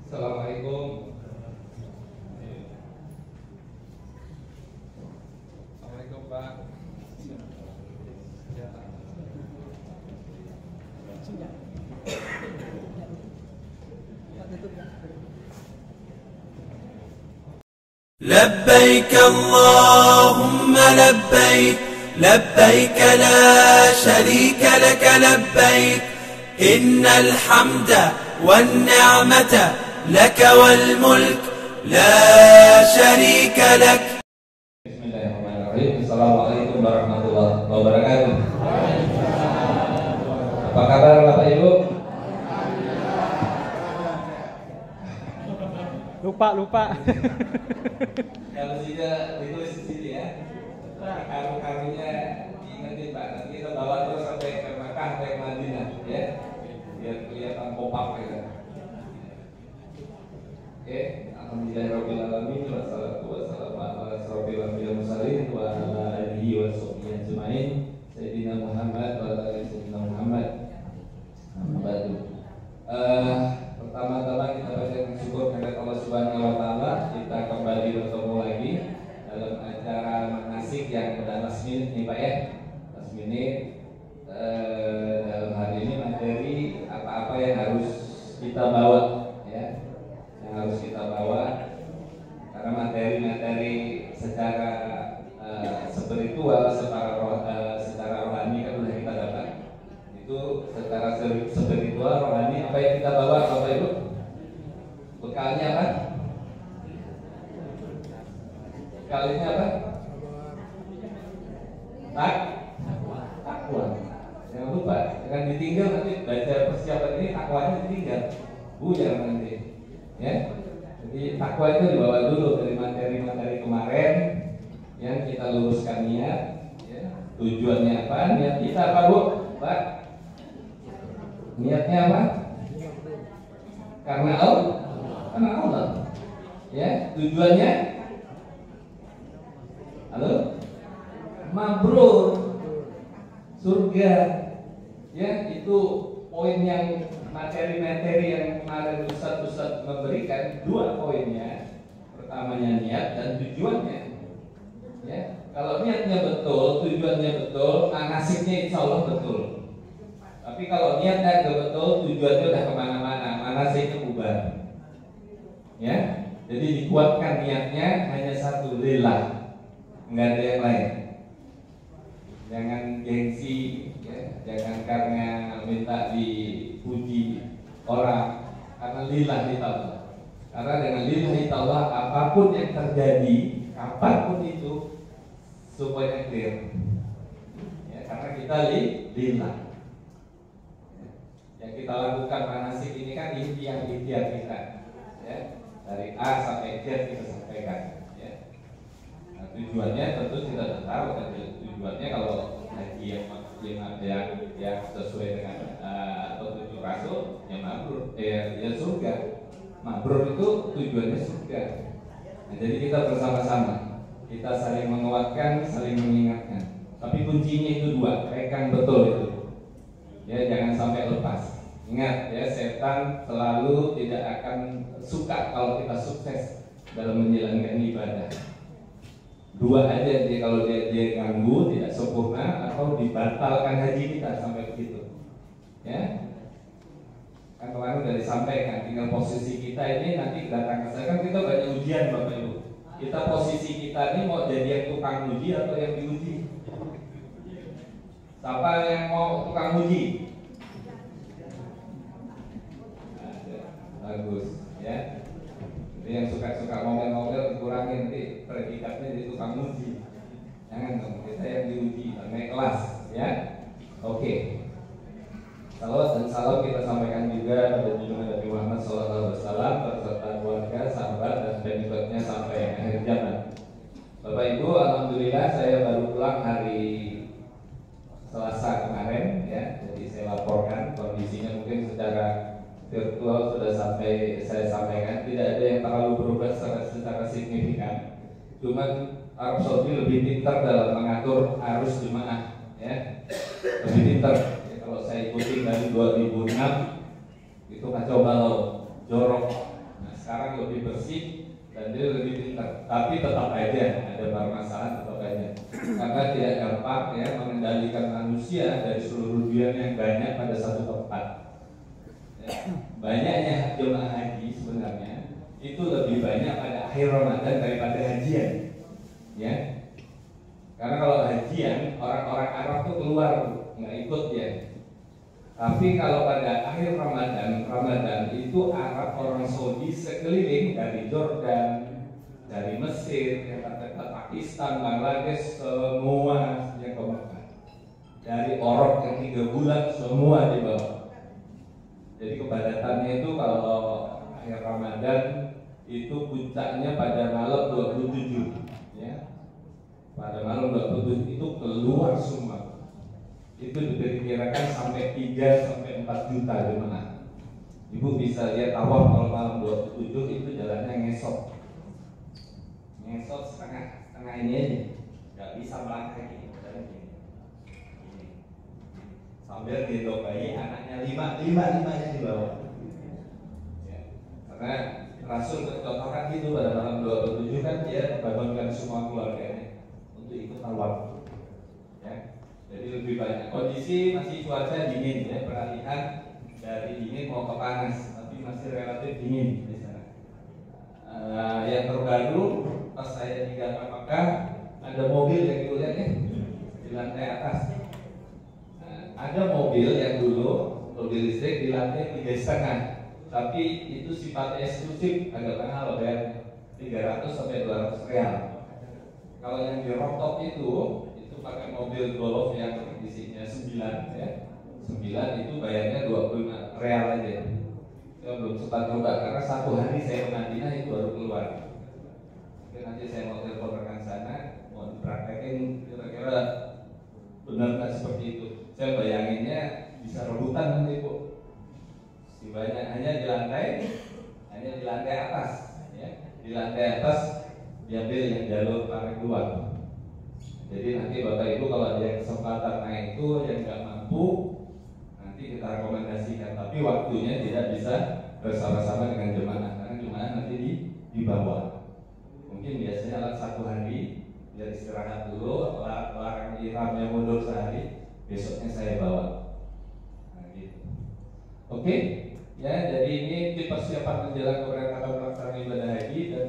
Assalamualaikum. Assalamualaikum Pak. لبيك اللهم لبيك لبيك لا شريك لك لبيك إن الحمد والنعمة لك والملك لا شريك لك. Bismillahirrahmanirrahim. Assalamualaikum warahmatullahi wabarakatuh. Apa kabar Bapak Ibu? Lupa. Kalau tidak ditulis di sini ya. Karunya diingetin Pak. Nanti kita bawa terus sampai ke Makkah, sampai ke Madinah ya. Biar kelihatan pop-up gitu. Oke, alhamdulillahirabbil alamin wassalatu wassalamu ala asrofil anbiya'i wal mursalin wa ala alihi wa sahbihi ajmain. Sayyidina Muhammad wa ala ali sayyidina Muhammad. Pertama-tama kita panjatkan syukur kepada Allah Subhanahu wa taala, kita kembali bertemu lagi dalam acara manasik yang udah last minute nih Pak ya. Last minute dalam hari ini materi apa-apa yang harus kita bawa ya. Yang harus kita bawa karena materi-materi secara spiritual, secara rohani kan sudah kita dapat. Itu secara spiritual, rohani, apa yang kita bawa Bapak Ibu? Bekalnya apa? Bekalnya apa? Takwa. Jangan lupa, jangan ditinggal nanti baca persiapan ini takwanya ditinggal. Buyar nanti. Ya. Jadi takwa itu dibawa dulu dari materi-materi kemarin yang kita luruskan niat, ya. Tujuannya apa? Niat kita apa Bu? Pak? Niatnya apa? Karena Allah. Ya, tujuannya halo? Mabrur. Surga. Ya, itu poin yang materi-materi yang kemarin Ustaz memberikan, dua poinnya. Pertamanya niat dan tujuannya. Ya, kalau niatnya betul, tujuannya betul, nasibnya insya Allah betul. Tapi kalau niatnya nggak betul, tujuannya udah kemana-mana, manasiknya bubar. Ya, jadi dikuatkan niatnya hanya satu, lillah, nggak ada yang lain. Jangan gengsi, ya. Jangan karena minta dipuji orang, karena lillah Allah. Karena dengan lillah Allah, apapun yang terjadi, kapanpun itu, supaya clear. Ya, karena kita lillah. Yang kita lakukan manasik ini kan ikhtiar kita, ya. Dari A sampai Z kita sampaikan, ya. Nah, tujuannya tentu kita sudah tahu kan, tujuannya kalau haji yang sesuai dengan petunjuk Rasul, yang mabrur, ya surga. Mabrur itu tujuannya surga. Nah, jadi kita bersama-sama, kita saling menguatkan, saling mengingatkan. Tapi kuncinya itu dua, pegang betul itu. Ya, jangan sampai lepas. Ingat ya, setan selalu tidak akan suka kalau kita sukses dalam menjalankan ibadah. Dua aja dia, kalau dia ganggu, tidak sempurna, atau dibatalkan haji kita, sampai begitu. Ya, kan kemarin sudah disampaikan, tinggal posisi kita ini nanti datang ke saya, kan kita banyak ujian Bapak Ibu. Kita posisi kita ini mau jadi yang tukang uji atau yang diuji? Siapa yang mau tukang uji? Bagus, ya. Jadi yang suka-suka ngomel-ngomel dikurangi, nanti predikatnya jadi tukang uji. Jangan dong, kita yang diuji, naik kelas, ya. Oke. Salawat dan salam kita sampaikan juga pada junjungan Nabi Muhammad SAW beserta keluarga, sahabat dan pengikutnya sampai akhir zaman. Bapak Ibu, alhamdulillah saya baru pulang hari Selasa kemarin, ya. Jadi saya laporkan kondisinya mungkin secara virtual sudah saya sampaikan, tidak ada yang terlalu berubah secara signifikan. Cuman Arab Saudi lebih pintar dalam mengatur arus jemaah, ya. Lebih pintar. Ya, kalau saya ikuti dari 2006 itu kacau balau, jorok. bersih dan dia lebih pintar. Tapi tetap aja ada permasalahan, tetap aja karena tidak gampang ya mengendalikan manusia dari seluruh dunia yang banyak pada satu tempat. Ya, banyaknya jemaah haji sebenarnya itu lebih banyak pada akhir Ramadan daripada hajian, ya. Karena kalau hajian orang-orang Arab tuh keluar nggak ikut ya. Tapi kalau pada akhir Ramadan itu Arab, orang Saudi sekeliling dari Jordan, dari Mesir, ya, Pakistan, Bangladesh, semua yang ke Mekah. Dari Orok yang 3 bulan semua dibawa. Jadi kebadatannya itu kalau akhir Ramadan itu puncaknya pada malam 27, ya. Pada malam 27 itu keluar semua. Itu diperkirakan sampai 3 sampai 4 juta jemaah. Ibu bisa lihat awal kalau malam 27 itu jalannya ngesot setengah ini aja, nggak bisa melangkah gini. Sambil gendong bayi anaknya limanya di bawah. Ya. Karena Rasul bercontohkan gitu pada malam 27 kan dia membangunkan semua keluarganya untuk ikut tawaf. Ya. Jadi lebih banyak kondisi masih cuaca dingin ya, peralihan dari dingin mau ke panas, tapi masih relatif dingin di sana. Yang terbaru pas saya tinggal ke Mekah ada mobil yang dilihat ya di lantai atas. Ada mobil yang dulu mobil listrik di lantai 3,5, tapi itu sifatnya eksklusif, agak mahal loh ya, 300 sampai 200 real. Kalau yang di rooftop itu pakai mobil Golf yang isinya 9 ya. 9 itu bayarnya 25 real aja. Saya belum sempat coba karena 1 hari saya ke Madinah itu baru keluar. Mungkin nanti saya mau telepon rekan sana, mau dipraktekin kira-kira benar nggak seperti itu. Saya bayanginnya bisa rebutan nanti Bu. Si banyak hanya di lantai atas ya. Di lantai atas diambil yang jalur paling luar. Jadi nanti Bapak Ibu kalau ada yang kesempatan naik itu yang nggak mampu nanti kita rekomendasikan, tapi waktunya tidak bisa bersama-sama dengan jemaah karena jemaah nanti di bawah. Mungkin biasanya 1 hari biar istirahat dulu, larang ihramnya mundur sehari, besoknya saya bawa. Nah, gitu. Oke, ya jadi ini tipe persiapan menjelang keberangkatan pelaksanaan ibadah haji dan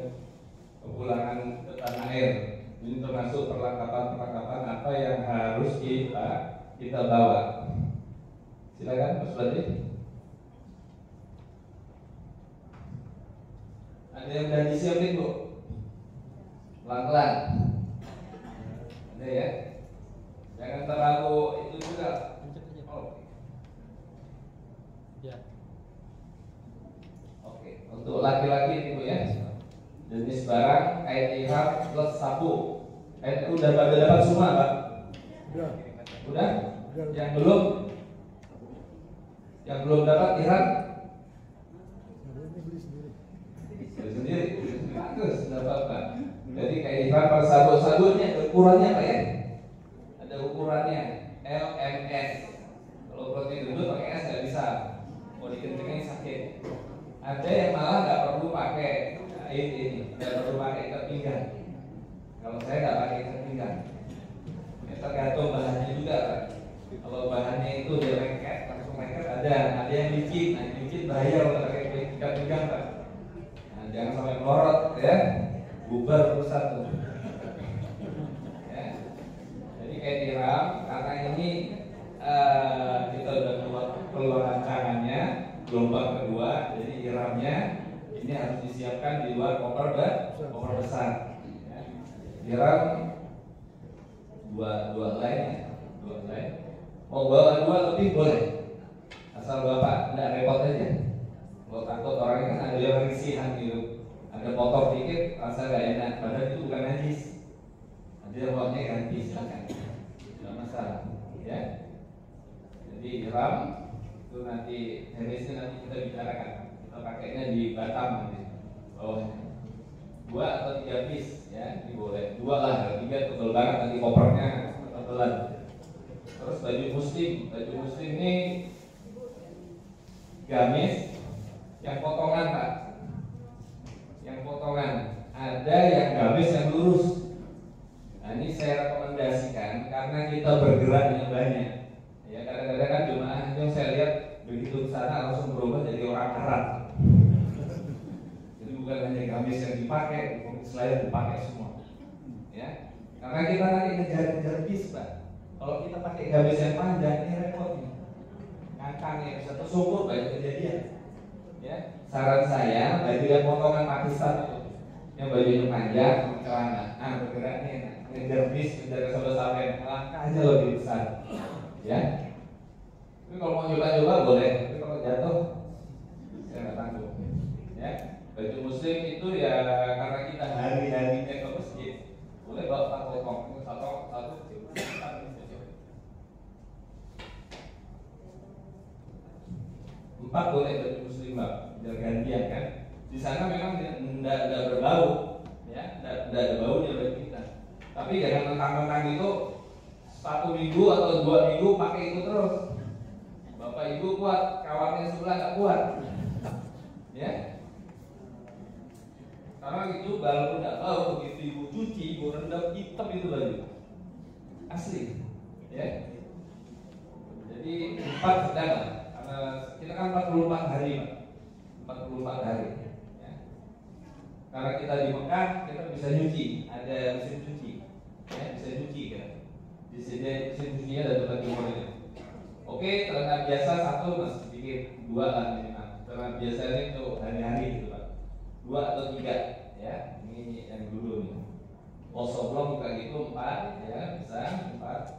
kepulangan ke tanah air. Ini termasuk perlengkapan-perlengkapan apa yang harus kita bawa. Silakan Mas Badri. Ada yang udah disiapin Bu? Pelan-pelan. Ada ya? Jangan terlalu itu juga. Oh. Ya. Oke. Untuk laki-laki ini Bu ya. Jenis barang kain ihram plus sapu. Udah pada dapat semua Pak? Udah? Yang belum? Yang belum dapat ihram? Beli sendiri. Bagus, tidak apa-apa. Jadi kain ihram plus sapu-sapunya ukurannya Pak ya? Ada ukurannya LMS. Kalau protein gendut pakai S nggak bisa. Mau dikencengin sakit. Ada yang malah nggak perlu pakai ini nggak perlu pakai ikat pinggang. Kalau saya nggak pakai ikat pinggang, ya, tergantung bahannya juga Pak. Kalau bahannya itu dia lengket, langsung lengket ada yang licin, nah licin bahaya kalau pakai ikat pinggang Pak. Nah, jangan sampai melorot ya, bubar pusat tuh. Ya. Jadi kayak ihram karena ini kita udah keluar rancangannya gelombang kedua, jadi ihramnya ini harus disiapkan di luar koper besar. Ya. Ihram dua line. Mau bawa 2 lebih boleh, asal Bapak tidak repot aja. Kalau takut orangnya kan ada yang risihan gitu, ada kotor dikit, rasa gak enak. Padahal itu bukan najis. Ada yang bawanya ganti silakan, tidak masalah. Ya. Jadi ihram itu nanti jenisnya nanti kita bicarakan. Pakainya di Batam nanti bawahnya 2 atau 3 piece ya, ini boleh 2 lah, 3 tebel banget nanti kopernya tebelan. Terus baju muslim ini gamis yang potongan Pak, yang potongan, ada yang gamis yang lurus. Nah, ini saya rekomendasikan karena kita bergeraknya banyak. Ya, kadang-kadang kan jemaah yang saya lihat begitu ke sana langsung berubah jadi orang Arab. Jadi bukan hanya gamis yang dipakai, selain dipakai semua. Ya, karena kita nanti ngejar-ngejar bis, Pak. Kalau kita pakai gamis yang panjang ini repot nih. Ngangkangnya bisa tersungkur, banyak kejadian. Ya, saran saya baju yang potongan Pakistan itu, yang bajunya panjang, celana, bergeraknya enak. Ngejar bis, ngejar sampai langkah aja lebih besar. Ya, tapi kalau mau nyoba-nyoba boleh, tapi kalau jatuh saya nggak tanggung. Ya, baju muslim itu ya karena kita hari-harinya ke masjid, boleh bawa 4 potong, satu. 4 boleh baju muslim, Pak, biar gantian kan. Di sana memang tidak berbau, ya, tidak ada baunya bagi kita. Tapi jangan mentang-mentang itu 1 minggu atau 2 minggu pakai itu terus. Bapak ibu kuat, kawannya sebelah nggak kuat, ya. Karena itu walaupun tidak bau, begitu ibu cuci, ibu rendam, hitam itu baju, asli, ya. Jadi 4 sedang, karena kita kan 44 hari, Pak, 44 hari. Ya. Karena kita di Mekah, kita bisa nyuci, ada mesin cuci, ya, bisa nyuci kan. Di sini mesin cucinya ada tempat jemurnya. Oke, celana biasa 1 masih sedikit, 2 lah minimal. Celana biasa ini untuk hari-hari gitu, Pak. 2 atau 3, ya. Ini yang dulu nih. Posoblong juga gitu 4, ya, bisa 4.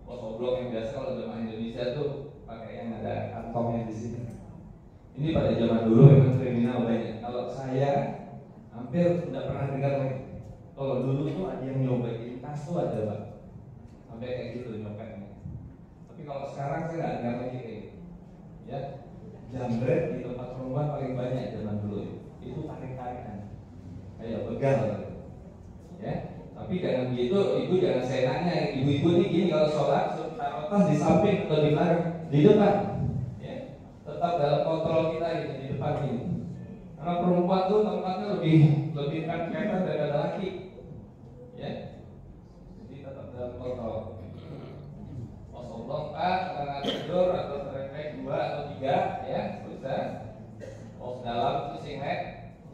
Posoblong yang biasa kalau jemaah Indonesia tuh pakai yang ada kantongnya di sini. Ini pada zaman dulu memang kriminal banyak. Kalau saya hampir tidak pernah dengar lagi. Kalau dulu tuh ada yang nyobain tas tuh ada, Pak. Sampai kayak gitu nyopetnya. Tapi kalau sekarang saya nggak dengar lagi kayak gitu. Ya, jambret di tempat perempuan paling banyak zaman dulu itu tarik-tarikan, kayak begal, ya. Tapi jangan gitu, ibu jangan seenaknya. Ibu-ibu ini gini kalau sholat, taruh tas di samping atau di mana? Di depan, ya. Tetap dalam kontrol kita gitu, di depan ini. Karena perempuan tuh tempatnya lebih kan daripada laki, ya. Jadi tetap dalam kontrol. Posoblong 4, celana tidur atau serepek 2 atau 3, ya, bisa. Kaos dalam itu singlet,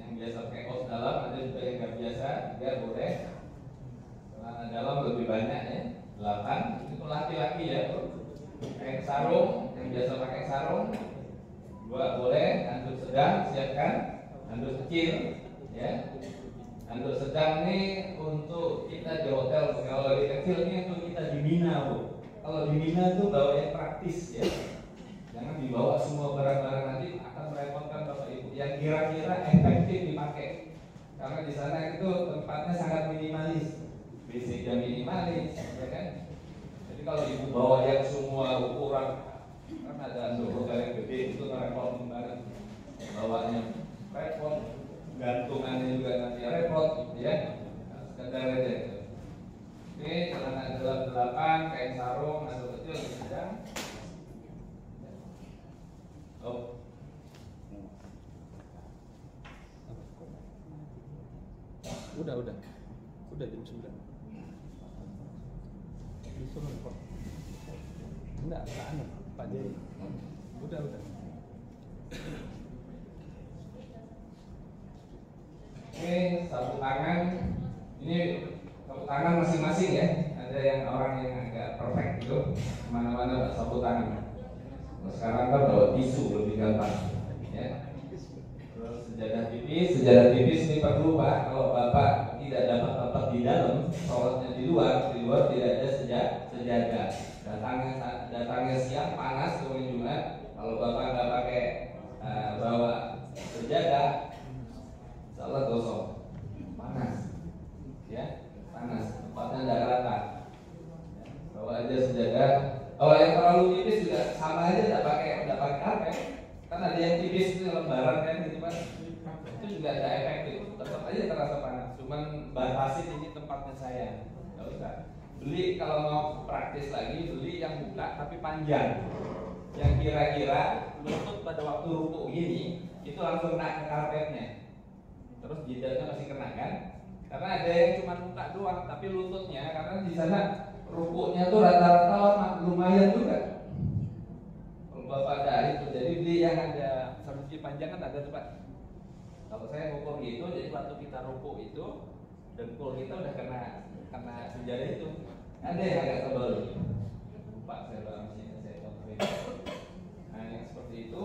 yang biasa pakai kaos dalam, ada juga yang nggak biasa, 3 boleh. Celana dalam lebih banyak, ya, 8. Itu laki-laki, ya, kain sarung, yang biasa pakai sarung 2 boleh. Handuk sedang siapkan, handuk kecil, ya. Handuk sedang ini untuk kita di hotel. Kalau lagi kecil ini untuk kita di Mina, Bu. Kalau di Mina itu bawa yang praktis, ya. Jangan dibawa semua barang-barang, nanti akan merepotkan Bapak Ibu. Yang kira-kira efektif dipakai. Karena di sana itu tempatnya sangat minimalis. WC-nya minimalis, ya kan? Jadi kalau ibu bawa yang semua ukuran, kan ada handuk hotel yang gede itu ngerepotin banget. Bawanya repot, gantungannya juga nanti repot, ya. Sekedar aja. Oke, celana dalam 8, kain sarung, handuk kecil sedang. Oh. Udah jam 9. Disuruh kok. Enggak aneh, Pak Jai. Udah. Oke, sapu tangan. Ini sapu tangan masing-masing, ya. Ada yang orang yang agak perfect gitu, kemana-mana sapu tangan. Nah, sekarang kan bawa tisu lebih gampang, ya. Terus sejadah tipis ini perlu, Pak. Kalau Bapak tidak dapat tempat di dalam, sholatnya di luar tidak ada sejadah. Datangnya siang panas turun Jumat. Kalau Bapak nggak pakai bawa sejadah, salah gosong, panas, ya, panas. Tempatnya nggak rata. Bawa aja sejadah. Kalau yang terlalu tipis juga sama aja, nggak pakai karpet. Kan ada yang tipis itu lembaran kan gitu, Pak. Itu juga ada efektif. Tetap aja terasa panas. Cuman batasin ini tempatnya saya. Nggak usah. Beli kalau mau praktis lagi, beli yang buka tapi panjang. Yang kira-kira lutut pada waktu rukuk gini, itu langsung naik ke karpetnya. terus jidatnya masih kena kan? Karena ada yang cuma muka doang, tapi lututnya karena di sana rukuknya tuh rata-rata lumayan juga. Kalau Bapak ada itu, jadi beli yang ada saruji panjang kan ada tuh Pak. Kalau saya ngukur gitu, jadi waktu kita rukuk itu dengkul kita udah kena sejadah itu. Ada yang agak tebal. Pak saya bawa mesinnya saya kontrol. Nah yang seperti itu.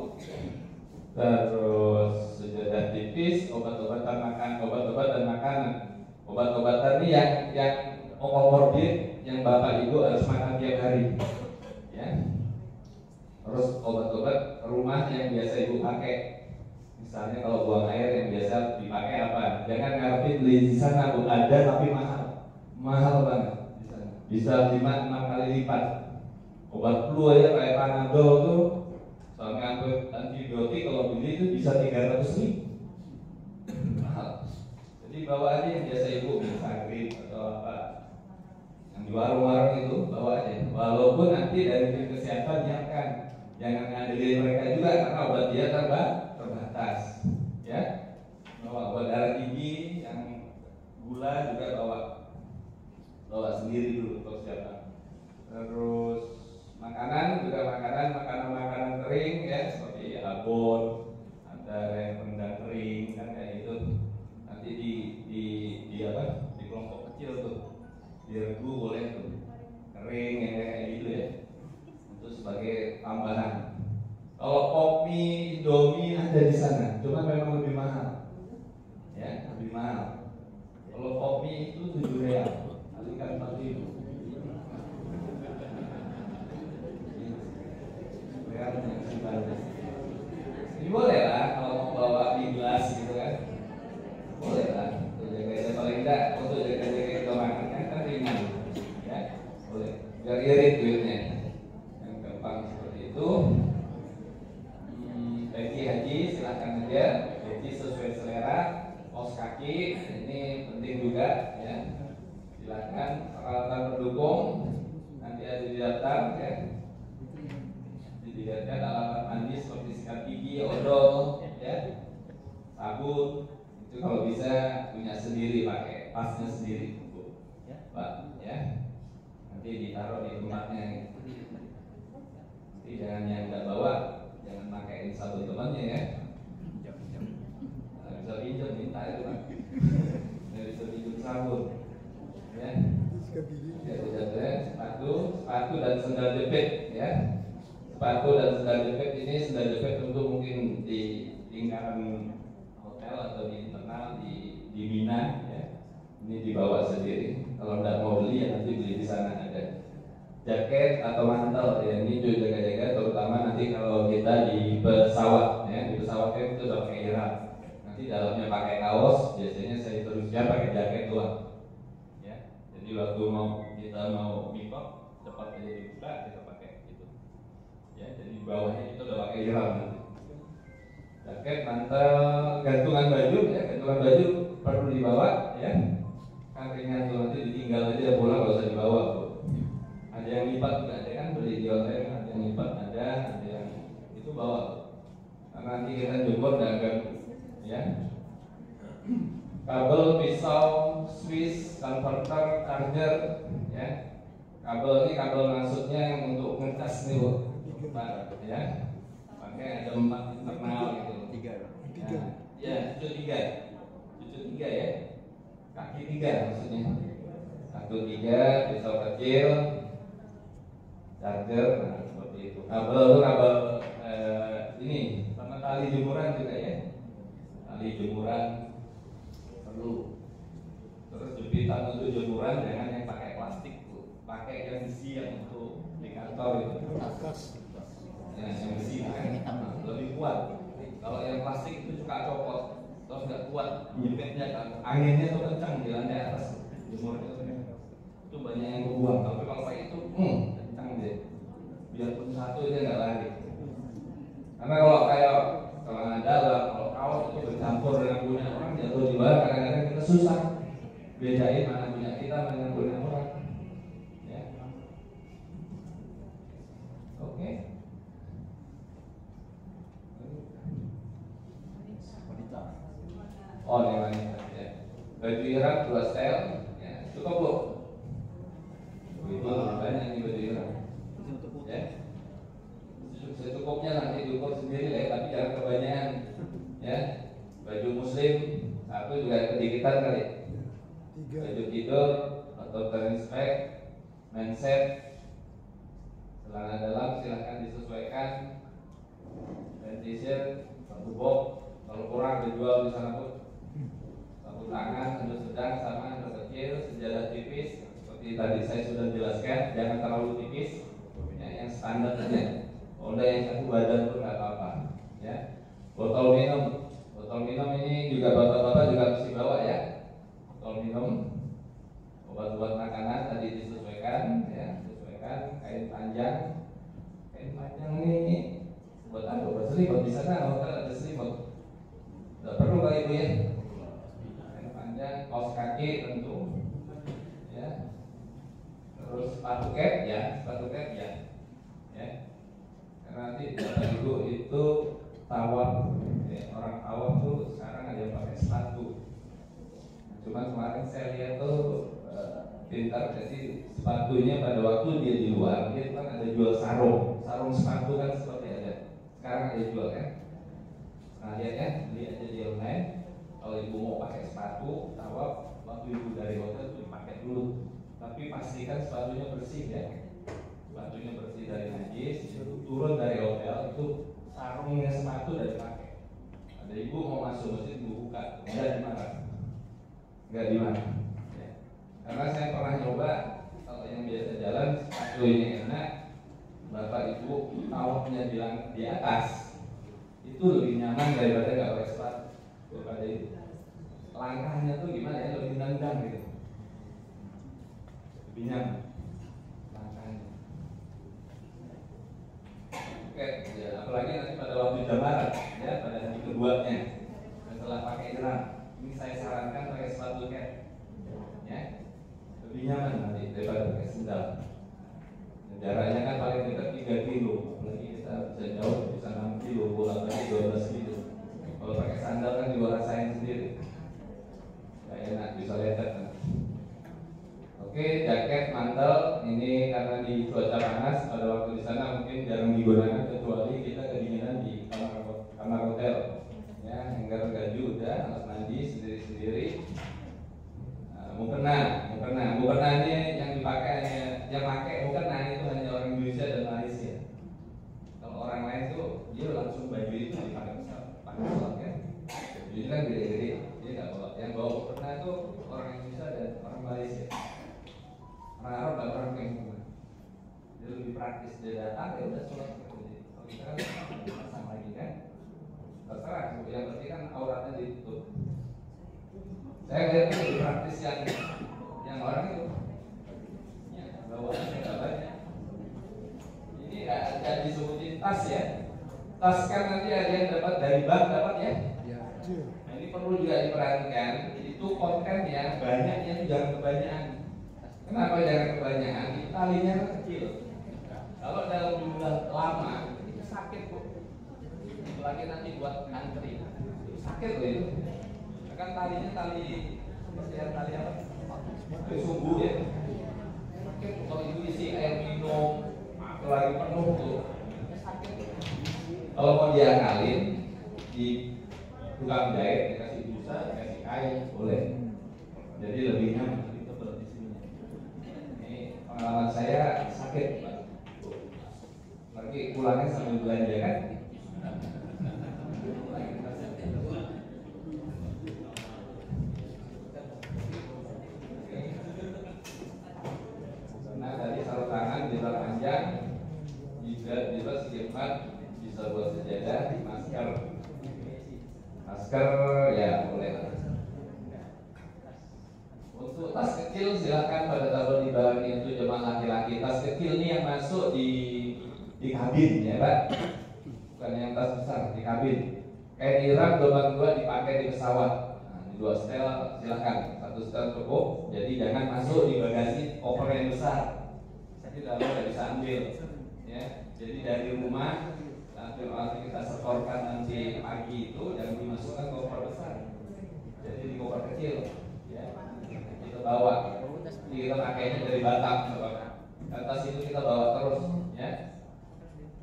Terus sejadah tipis, obat-obatan makanan. Obat-obatan ini yang komorbid yang Bapak Ibu harus makan tiap hari. Ya. Terus obat-obat rumah yang biasa Ibu pakai. Misalnya kalau buang air yang biasa dipakai apa? Jangan ngarepin beli di sana Bu, ada tapi mahal. Mahal banget di sana. Bisa 5-6 kali lipat. Obat flu aja kayak Panadol tuh sama antibiotik kalau beli itu bisa 300.000. Mahal. Jadi bawa aja yang biasa Ibu bisa grip atau apa yang di warung-warung itu bawa aja. Walaupun nanti dari tim kesehatan nyiapkan, jangan ngandelin mereka juga karena obat dia terbatas. Ya, bawa obat darah tinggi, yang gula juga bawa sendiri dulu untuk siapa. Terus makanan juga makanan kering ya seperti abon, ada yang rendang kering kan kayak gitu. Nanti di apa? Di kelompok kecil tuh. Diregu boleh tuh. Kering yang kayak gitu ya. Itu sebagai tambahan. Kalau kopi, Indomie ada di sana, cuma memang lebih mahal. Ya, lebih mahal. Kalau kopi itu 7 real, kalikan 4.000. Ini boleh lah kalau mau bawa di gelas gitu kan. Boleh lah, untuk jaga-jaga paling tidak untuk jaga-jaga keuangan kan ringan, ya boleh. Biar irit duitnya, yang gampang seperti itu. Peci haji silahkan aja, peci sesuai selera, kaos kaki ini penting juga, ya. Silahkan peralatan pendukung nanti ada di daftar, ya. Dilihatkan alat mandi seperti sikat gigi, odol, ya, sabun. Itu kalau bisa punya sendiri, pakai pasnya sendiri, Bu. Pak, ya. Nanti ditaruh di tempatnya. Nanti jangan yang nggak bawa, jangan pakai sabun temannya ya. Nggak bisa pinjam, minta itu Pak. Nggak bisa pinjam sabun, ya. Sepatu dan sendal jepit, ya. Sepatu dan sendal jepit ini sendal jepit tentu mungkin di lingkaran hotel atau di internal di Mina ya. Ini dibawa sendiri. Kalau tidak mau beli ya nanti beli di sana ada. Jaket atau mantel ya ini juga jaga-jaga terutama nanti kalau kita di pesawat ya. Di pesawat kan itu udah pakai ihram. Nanti dalamnya pakai kaos, biasanya saya terusnya pakai jaket doang. Ya. Jadi waktu kita mau mikot cepat aja dibuka kita pakai gitu. Ya, jadi di bawahnya itu udah pakai ihram nanti. Jaket, mantel, gantungan baju ya, gantungan baju perlu dibawa ya. Kan ringan tuh nanti ditinggal aja pulang nggak usah dibawa Bu. Ada yang lipat juga ada kan beli di hotel ada yang lipat ada yang itu bawa Bu. Karena nanti kita jemur dagang ya. Kabel, pisau, Swiss, converter, charger ya. Kabel ini kabel maksudnya yang untuk ngecas nih Bu. Ya, pakai ada 4 internal gitu. 3. Ya, cucu 3 ya. Kaki 3 maksudnya. 1 3 pisau kecil, charger, nah seperti itu. Kabel itu kabel ini sama tali jemuran juga ya. Tali jemuran perlu. Terus jepitan untuk jemuran jangan yang pakai plastik Bu. Pakai yang besi yang untuk di kantor itu. Ya, yang besi kan lebih kuat. Kalau yang plastik itu suka copot, terus nggak kuat jepitnya kan, anginnya tuh kencang di lantai atas jemur itu banyak yang kebuang. Tapi kalau pakai itu, kencang deh. Biarpun satu itu nggak lari. Karena kalau kayak celana dalam, kalau kaos itu bercampur dengan punya orang jatuh di bawah, kadang-kadang kita susah bedain mana punya kita, mana yang punya orang. Ya. Oke. on yang wanita ya. Baju Irak 2 setel ya, cukup Bu. Itu banyak nih baju Irak ya. Secukupnya nanti diukur sendiri ya, tapi jangan kebanyakan ya. Baju muslim satu juga kedikitan kali. Baju tidur atau transpek, menset, celana dalam silahkan disesuaikan, dan t-shirt 1 box, kalau kurang dijual di sana pun 1 tangan, sandal sedang sama sandal kecil, sejadah tipis seperti tadi saya sudah jelaskan, jangan terlalu tipis ya, yang standar saja. Udah yang 1 badan pun nggak apa-apa ya. Botol minum ini juga bapak-bapak juga mesti bawa ya. Botol minum, obat-obat makanan tadi disesuaikan ya, sesuaikan. Kain panjang ini buat apa? Buat selimut. Di sana hotel ada selimut, nggak perlu kali Bu ya. Kain panjang, kaos kaki tentu ya. Terus sepatu cap ya, ya. Karena nanti Bapak Ibu itu tawaf ya, orang tawaf tuh sekarang ada yang pakai sepatu. Cuma kemarin saya lihat tuh pintar, jadi sepatunya pada waktu dia di luar dia kan ada jual sarung sepatu kan seperti ada sekarang ada jual kan. Nah lihat ya, beli aja di online. Kalau ibu mau pakai sepatu tawaf, waktu ibu dari hotel tuh dipakai dulu, tapi pastikan sepatunya bersih ya. Sepatunya bersih dari najis, turun dari hotel itu sarungnya sepatu dari pakai. Ada ibu mau masuk masjid ibu buka, nggak dimarah ya. Karena saya pernah nyoba, kalau yang biasa jalan sepatu ini enak, bapak ibu tawafnya bilang di atas itu lebih nyaman daripada nggak pakai sepatu. Daripada itu langkahnya tuh gimana ya, lebih nendang gitu, lebih nyaman. Oke, ya, apalagi nanti pada waktu jamarat ya, pada hari keduanya setelah pakai ihram, ini saya sarankan pakai sepatu cap ya, lebih nyaman nanti daripada pakai sendal. Jaraknya kan paling dekat 3 kilo, apalagi kita bisa jauh, bisa 6 kilo, pulang lagi 12 kilo. Kalau pakai sandal kan juga rasain sendiri, gak enak, bisa lecet kan. Oke, jaket, mantel ini karena di cuaca panas pada waktu di sana mungkin jarang digunakan kecuali kita kedinginan di kamar hotel. Ya, hanger baju udah, alas mandi sendiri-sendiri. Mukena ini yang dipakai yang pakai mukena itu hanya orang Indonesia dan Malaysia. Kalau orang lain tuh dia langsung baju itu dipakai pesawat kan. Jadi kan gede-gede, dia nggak bawa. Yang bawa mukena itu orang Indonesia dan orang Malaysia. Orang Arab nggak pernah pakai mukena. Dia lebih praktis, dia datang ya udah sholat. Kalau kita kan pasang lagi kan, terserah. Yang penting kan auratnya ditutup. Saya lihat itu lebih praktis yang orang itu ya, bawaannya nggak banyak. Ini nggak disebutin tas ya. Tas kan nanti ada yang dapat dari bank dapat ya. Nah, ini perlu juga diperhatikan. Itu konten yang banyaknya itu jangan kebanyakan. Kenapa jangan kebanyakan? Talinya kecil. Kalau dalam jumlah lama itu sakit kok. Apalagi nanti buat ngantri itu sakit loh itu. Kan talinya tali apa? Tali sumbu ya. Sakit kalau itu isi air minum, apalagi penuh tuh sakit. Kalau mau diakalin di tukang jahit dikasih busa, dikasih kain boleh. Jadi lebih nyaman. Pengalaman saya sakit Pak. Lagi pulangnya sambil belanja kan. Nah dari sarung tangan bisa panjang, juga segi 4 bisa buat sejadah, masker ya boleh. Untuk tas kecil silakan pada taruh di bawah itu jemaah laki-laki. Tas kecil ini yang masuk di kabin ya Pak, bukan yang tas besar di kabin. Kayak di Irak gelombang 2 dipakai di pesawat. Nah, di 2 setel silakan, 1 setel cukup. Jadi jangan masuk di bagasi koper yang besar. Jadi dalam nggak bisa ambil. Ya, jadi dari rumah nanti kita setorkan nanti pagi itu jangan dimasukkan koper besar. kecil, ya. Kita bawa, kita pakainya dari Batam, atas itu kita bawa terus, ya.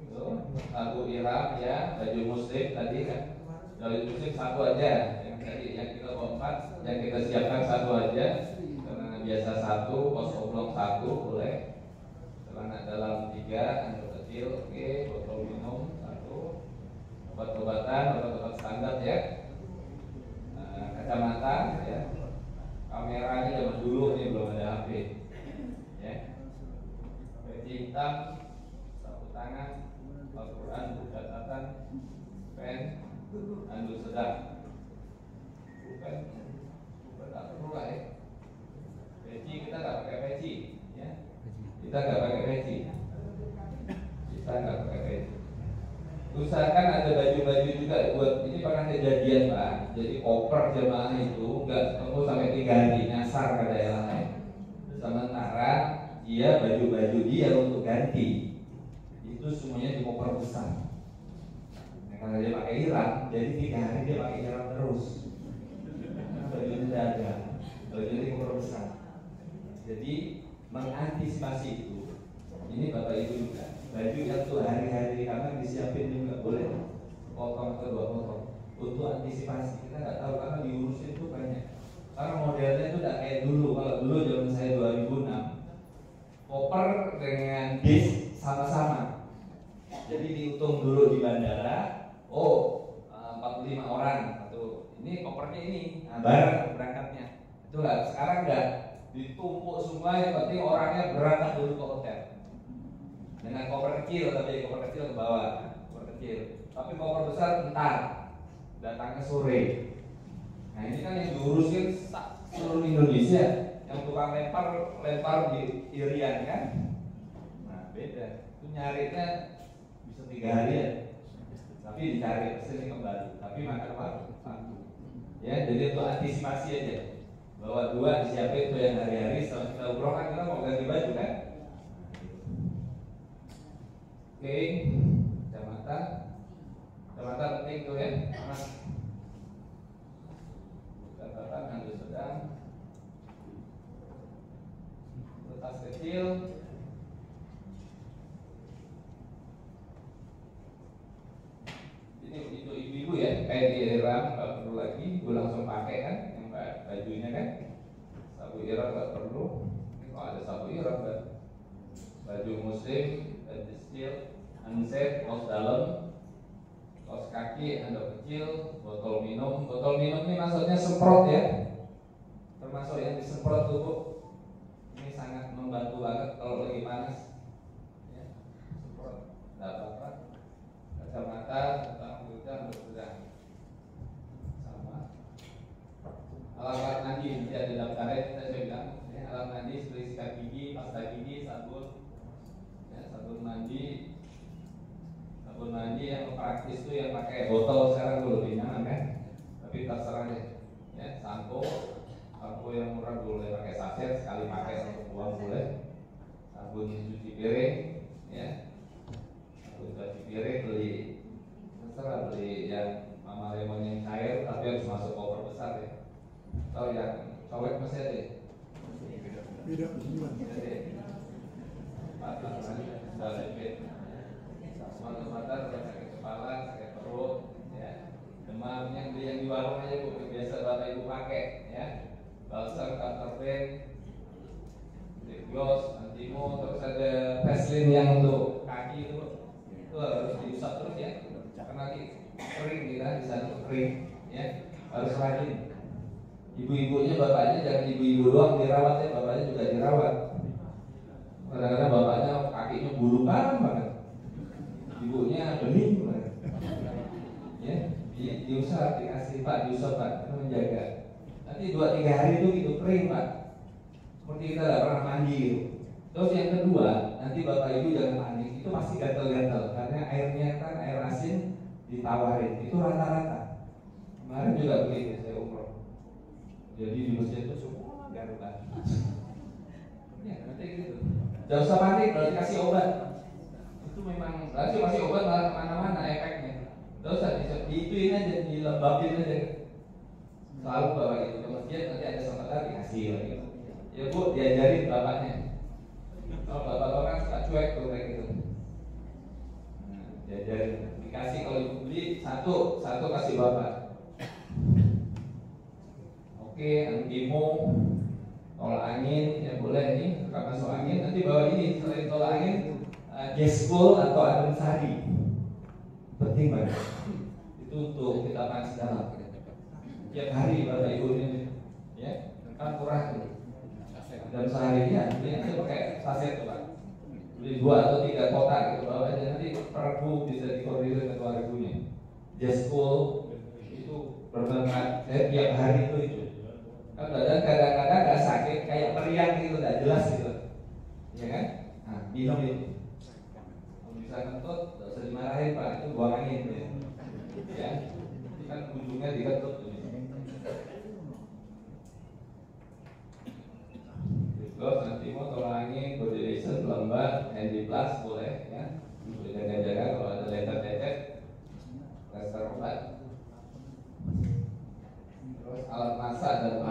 Itu lagu Iram, ya, baju muslim tadi kan, baju muslim satu aja, yang tadi yang kita bawa 4, yang kita siapkan satu aja, karena biasa 1, pos oblong 1 boleh, celana dalam 3, handuk kecil, oke, botol minum 1, obat-obatan, obat-obat standar ya. Kacamata ya, kameranya zaman dulu ini belum ada HP ya, peci hitam, sapu tangan, Al-Quran, buku catatan, pen, handuk sedang, bukan tak perlu lah ya. Peci kita nggak pakai peci ya, kita nggak pakai peci, usahakan ada baju-baju juga buat ini. Pernah kejadian Pak, jadi koper jemaah itu nggak ketemu sampai 3 hari, nyasar ke daerah lain, sementara dia baju-baju dia untuk ganti itu semuanya di koper besar. Nah, karena dia pakai Iram, jadi 3 hari dia pakai Iram terus, bajunya tidak ada, bajunya di koper besar. Jadi mengantisipasi itu, ini Bapak Ibu juga baju yang tuh hari-hari di kamar disiapin juga boleh, potong atau 2 potong untuk antisipasi. Kita nggak tahu karena diurusin itu banyak. Karena modelnya itu tidak kayak dulu. Kalau dulu zaman saya 2006, koper dengan bis sama-sama. Jadi dihitung dulu di bandara, 45 orang atau ini kopernya ini, nah, bareng berangkatnya. Itu lah. Sekarang nggak ditumpuk semua, yang penting orangnya berangkat dulu ke hotel. Dengan koper kecil, tapi koper kecil ke bawah, koper kecil. Tapi koper besar entar datangnya sore. Nah ini kan yang diurusin seluruh Indonesia, yang tukang lempar di Irian kan. Nah beda, itu nyarinya bisa 3 hari ya, tapi dicari kesini kembali, tapi makan waktu. Ya jadi untuk antisipasi aja, bahwa 2 disiapin itu yang hari-hari. Setelah kita umroh kan kita mau ganti baju kan. Oke, kacamata penting tuh ya, catatan handuk sedang, tas kecil, ini itu ibu-ibu ya, kayak di Iram nggak perlu lagi, ibu langsung pakai kan, yang bajunya kan, sabu Iram nggak perlu, ini kok ada sabu Iram kan, baju muslim, baju kecil, handset, kaos dalam, kaos kaki, handuk kecil, botol minum. Botol minum ini maksudnya semprot ya, termasuk yang disemprot tubuh. Ini sangat membantu banget kalau lagi panas ya, semprot, tidak apa-apa. Kacamata, handuk sedang sama. Alat mandi nanti ada daftarnya, kita saya bilang ya, alat mandi seperti sikat gigi, pasta gigi, sabun ya, sabun mandi yang praktis tuh yang pakai botol sekarang tuh lebih nyaman kan, tapi terserah deh ya. Sampo yang murah boleh pakai saset, sekali pakai langsung buang boleh. Sabun cuci piring ya, sabun cuci piring beli terserah, beli yang Mama Lemon yang cair tapi harus masuk koper besar ya. Atau yang cowek masih ada ya? Beda sudah lepet. Mata-mata sakit kepala, sakit perut, ya. Demam yang di warung aja Bu, biasa Bapak Ibu pakai, ya. Balsam, Carterben, lip gloss, antimo, terus ada Vaseline yang untuk kaki itu harus diusap terus ya, karena nanti kering kita di sana kering, ya. Harus rajin. Ibu-ibunya, bapaknya jangan ibu-ibu doang dirawat ya, bapaknya juga dirawat. Kadang-kadang bapaknya kakinya bulu banget. Ibunya bening banget. Ya, diusap, dikasih Pak, diusap Pak, kita menjaga. Nanti 2-3 hari itu gitu kering Pak, seperti kita tidak pernah mandi gitu. Terus yang kedua, nanti Bapak Ibu jangan panik, itu pasti gatal-gatal karena airnya kan air asin ditawarin, itu rata-rata. Kemarin juga begitu saya umroh, jadi di masjid itu semua gatal. Ya nanti gitu, jangan usah panik kalau dikasih obat. Itu memang berarti masih obat mana-mana efeknya. Terus ituin aja, dilembabin aja. selalu bawa itu ke masjid, nanti ada kesempatan dikasih lagi. Ya Bu, diajarin bapaknya. Kalau bapak kan suka cuek tuh kayak gitu. Nah, diajarin, dikasih kalau ibu beli satu kasih bapak. Oke, antimo, tolak angin, ya boleh nih, karena masuk angin, nanti bawa ini selain tolak angin, Gespol atau adem sari, penting banget. Itu untuk kita panas dalam. Tiap hari bapak ibu ini, ya, kan murah tuh. Adem sari ya, ini aja pakai saset tuh pak. Beli 2 atau 3 kotak gitu, bawa aja nanti per bu bisa dikoordinir dengan keluarga ibunya. Gespol itu bermanfaat, tiap hari itu. Kan badan kadang-kadang nggak sakit, kayak periang gitu, nggak jelas gitu, ya kan? Nah, minum itu. Kalau bisa kentut, nggak usah dimarahin pak, itu buang angin, ya. Kan ujungnya dikentut. Terus nanti mau tolak angin, coordination, lomba, handy plus boleh, ya. Boleh jaga-jaga kalau ada lecet-lecet, reser obat. Terus alat masak dan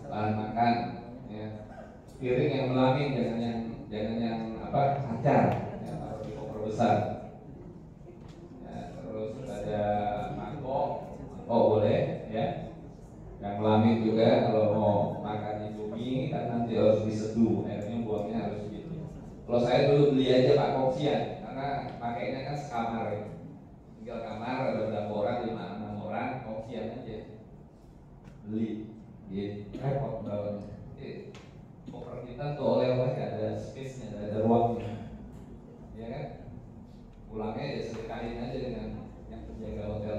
bahan makan, ya. Piring yang melamin, jangan yang kaca, ya, taruh di koper besar. Ya, terus ada mangkok, boleh, ya. Yang melamin juga kalau mau makan indomie kan nanti harus diseduh, airnya buangnya harus gitu. Kalau saya dulu beli aja Pak Koksian, karena pakainya kan sekamar, ya. Tinggal kamar ada berapa orang, 5-6 orang, Koksian aja. Beli, gitu, repot banget. Koper kita tuh oleh-oleh ada space-nya, ada ruangnya, ya kan? Pulangnya ya sedekahin aja dengan yang penjaga hotel.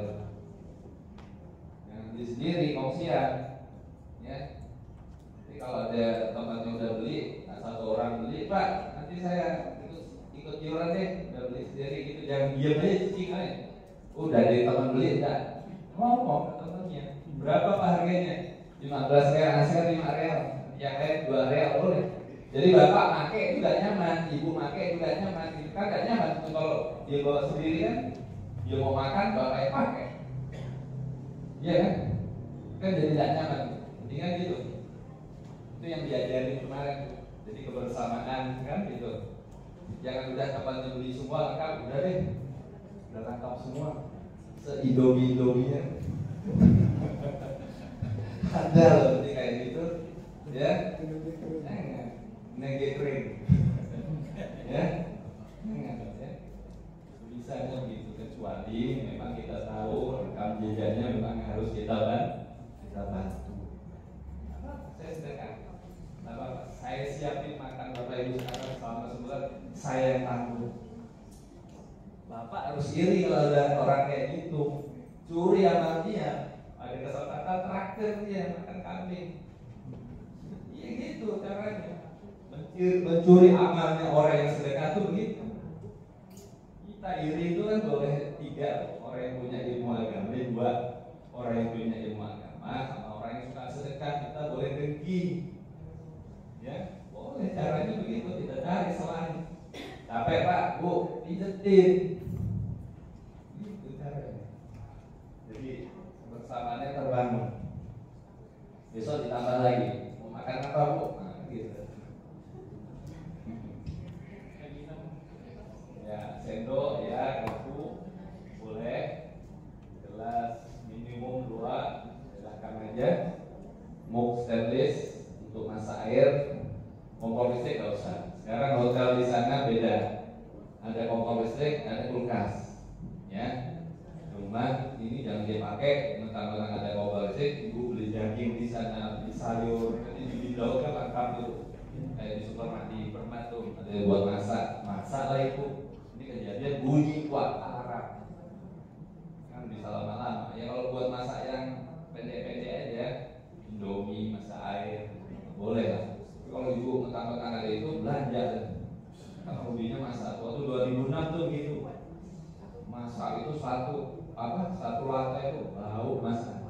Yang beli sendiri Koksian, ya. Jadi kalau ada temannya udah beli, satu orang beli, Pak, nanti saya ikut iuran deh, udah beli sendiri gitu, jangan diam aja cicing aja. Udah dari teman beli, enggak ngomong ke temannya. Berapa Pak harganya? 15 real, hasil 5 real, yang lain 2 real boleh. Jadi bapak pakai juga nyaman, ibu pakai juga nyaman, itu kan gak nyaman. Kalau dia bawa sendiri kan, dia mau makan bapaknya pakai, iya kan? Kan jadi gak nyaman, mendingan gitu. Itu yang diajarin kemarin, jadi kebersamaan kan gitu. Jangan udah kapan beli semua lengkap, udah deh, udah lengkap semua, seidomi-idominya. Ada loh seperti kayak gitu, ya. Negetring, ya. Bisa gitu, kecuali memang kita tahu rekam jejaknya memang harus kita bantu. Saya sedekah. Saya siapin makan bapak ibu sekarang selama sebulan, saya yang tanggung. Bapak harus iri kalau ada orang kayak gitu, curi amal dia. Ada kesempatan traktir dia makan kambing. Iya gitu caranya. Mencuri amalnya orang yang sedekah itu begitu. Kita iri itu kan boleh 3, orang yang punya ilmu agama, 2 orang yang punya ilmu agama, sama orang yang suka sedekah. Kita boleh dengki, ya boleh. Caranya begitu, kita cari selain. Capek Pak, Bu, pijetin. Gitu caranya. Jadi bersamaannya terbangun. Besok ditambah lagi, mau makan apa Bu? Nah, gitu. Ya, sendok, ya, garpu, boleh. Gelas minimum 2, silahkan aja. Mug stainless untuk masak air. Kompor listrik nggak usah. Sekarang hotel di sana beda. Ada kompor listrik, ada kulkas, ya. Cuma ini jangan dipakai, mentang-mentang ada kompor listrik, ibu beli daging di sana, beli sayur, nanti di daun kan lengkap tuh. Kayak di supermarket tuh, ada yang buat masak lah ibu. Ini kejadian bunyi kuat alarm, kan bisa lama-lama. Ya kalau buat masak yang pendek-pendek aja, indomie, masak air, boleh lah. Tapi kalau ibu mentang-mentang ada itu, belanja. Kan hobinya masak. Waktu 2006 tuh gitu, masak itu satu lantai itu bau masak,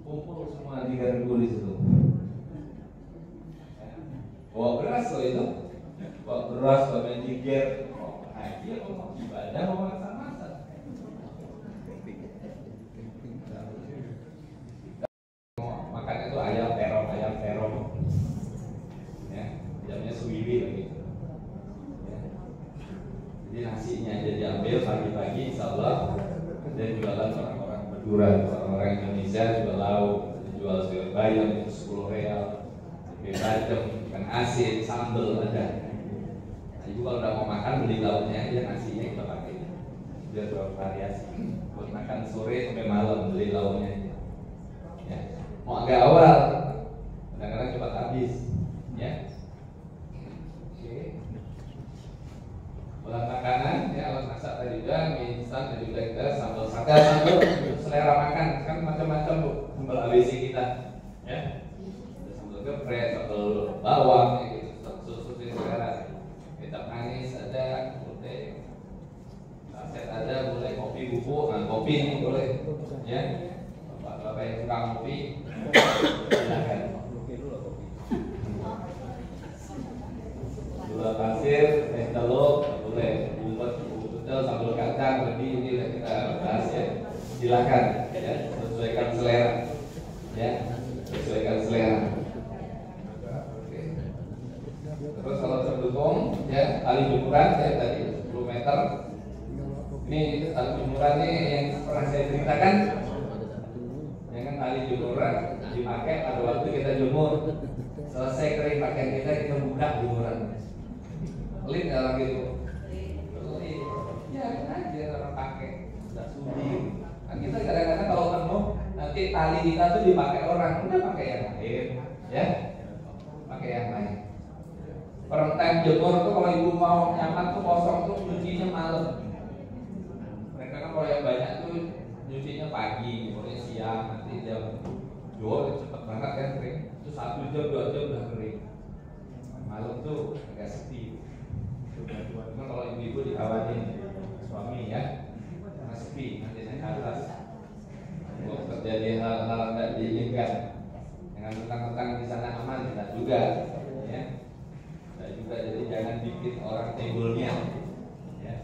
kumpul semua di gardu di situ. Bawa beras loh itu, bawa beras, bawa menjiger. Nah, dia mau ibadah mau masak. nasinya aja diambil pagi-pagi, insya Allah. Dan jualan orang-orang Madura, orang-orang Indonesia jual lauk, jual sayur bayam itu 10 real, tempe bacem, ikan asin, sambal ada. Nah, ibu kalau udah mau makan beli lauknya aja, nasinya kita pakai biar bervariasi. Buat makan sore sampai malam beli lauknya aja. Ya. Mau agak awal, kadang-kadang cepat habis. Ya. Oke. Bahan makanan, ya alat masak tadi juga, mie instan tadi juga kita sambal sambal selera makan kan macam-macam bu, sambal ABC kita, ya. Ada sambal geprek, sambal bawang, ya gitu, susu selera. Kecap manis ada, putih, saset ada, boleh kopi bubuk, nah kopi ini boleh, ya. Bapak yang suka kopi, silakan. Gula pasir, es telur, boleh. Betul, sambal kacang, lebih ini udah kita bahas ya. Silakan, ya, sesuaikan selera, ya, sesuaikan selera. Oke. Terus kalau terdukung, ya, tali jemuran ya tadi 10 meter. Ini tali jemuran ini yang pernah saya ceritakan. Ya kan tali jemuran dipakai pada waktu kita jemur. Selesai kering pakaian kita buka jemuran. Pelit nggak lagi itu? Pelit. Ya aja orang pakai, nggak sudi. Kan kita kadang-kadang kalau penuh nanti tali kita tuh dipakai orang, udah pakai yang lain, ya, pakai yang lain. Orang time jemur tuh kalau ibu mau nyaman tuh kosong tuh nyucinya malam. Mereka kan kalau yang banyak tuh nyucinya pagi, pokoknya siang, nanti jam 2 cepet banget kan kering. Itu 1 jam 2 jam udah kering. Malam tuh agak sepi. Cuma kalau ibu-ibu dikawatin suami ya, karena sepi nanti naik atas. Kalau terjadi hal-hal tidak diinginkan, jangan tentang-tentang di sana aman, tidak juga, ya. Tidak juga, jadi jangan bikin orang tebelnya, ya.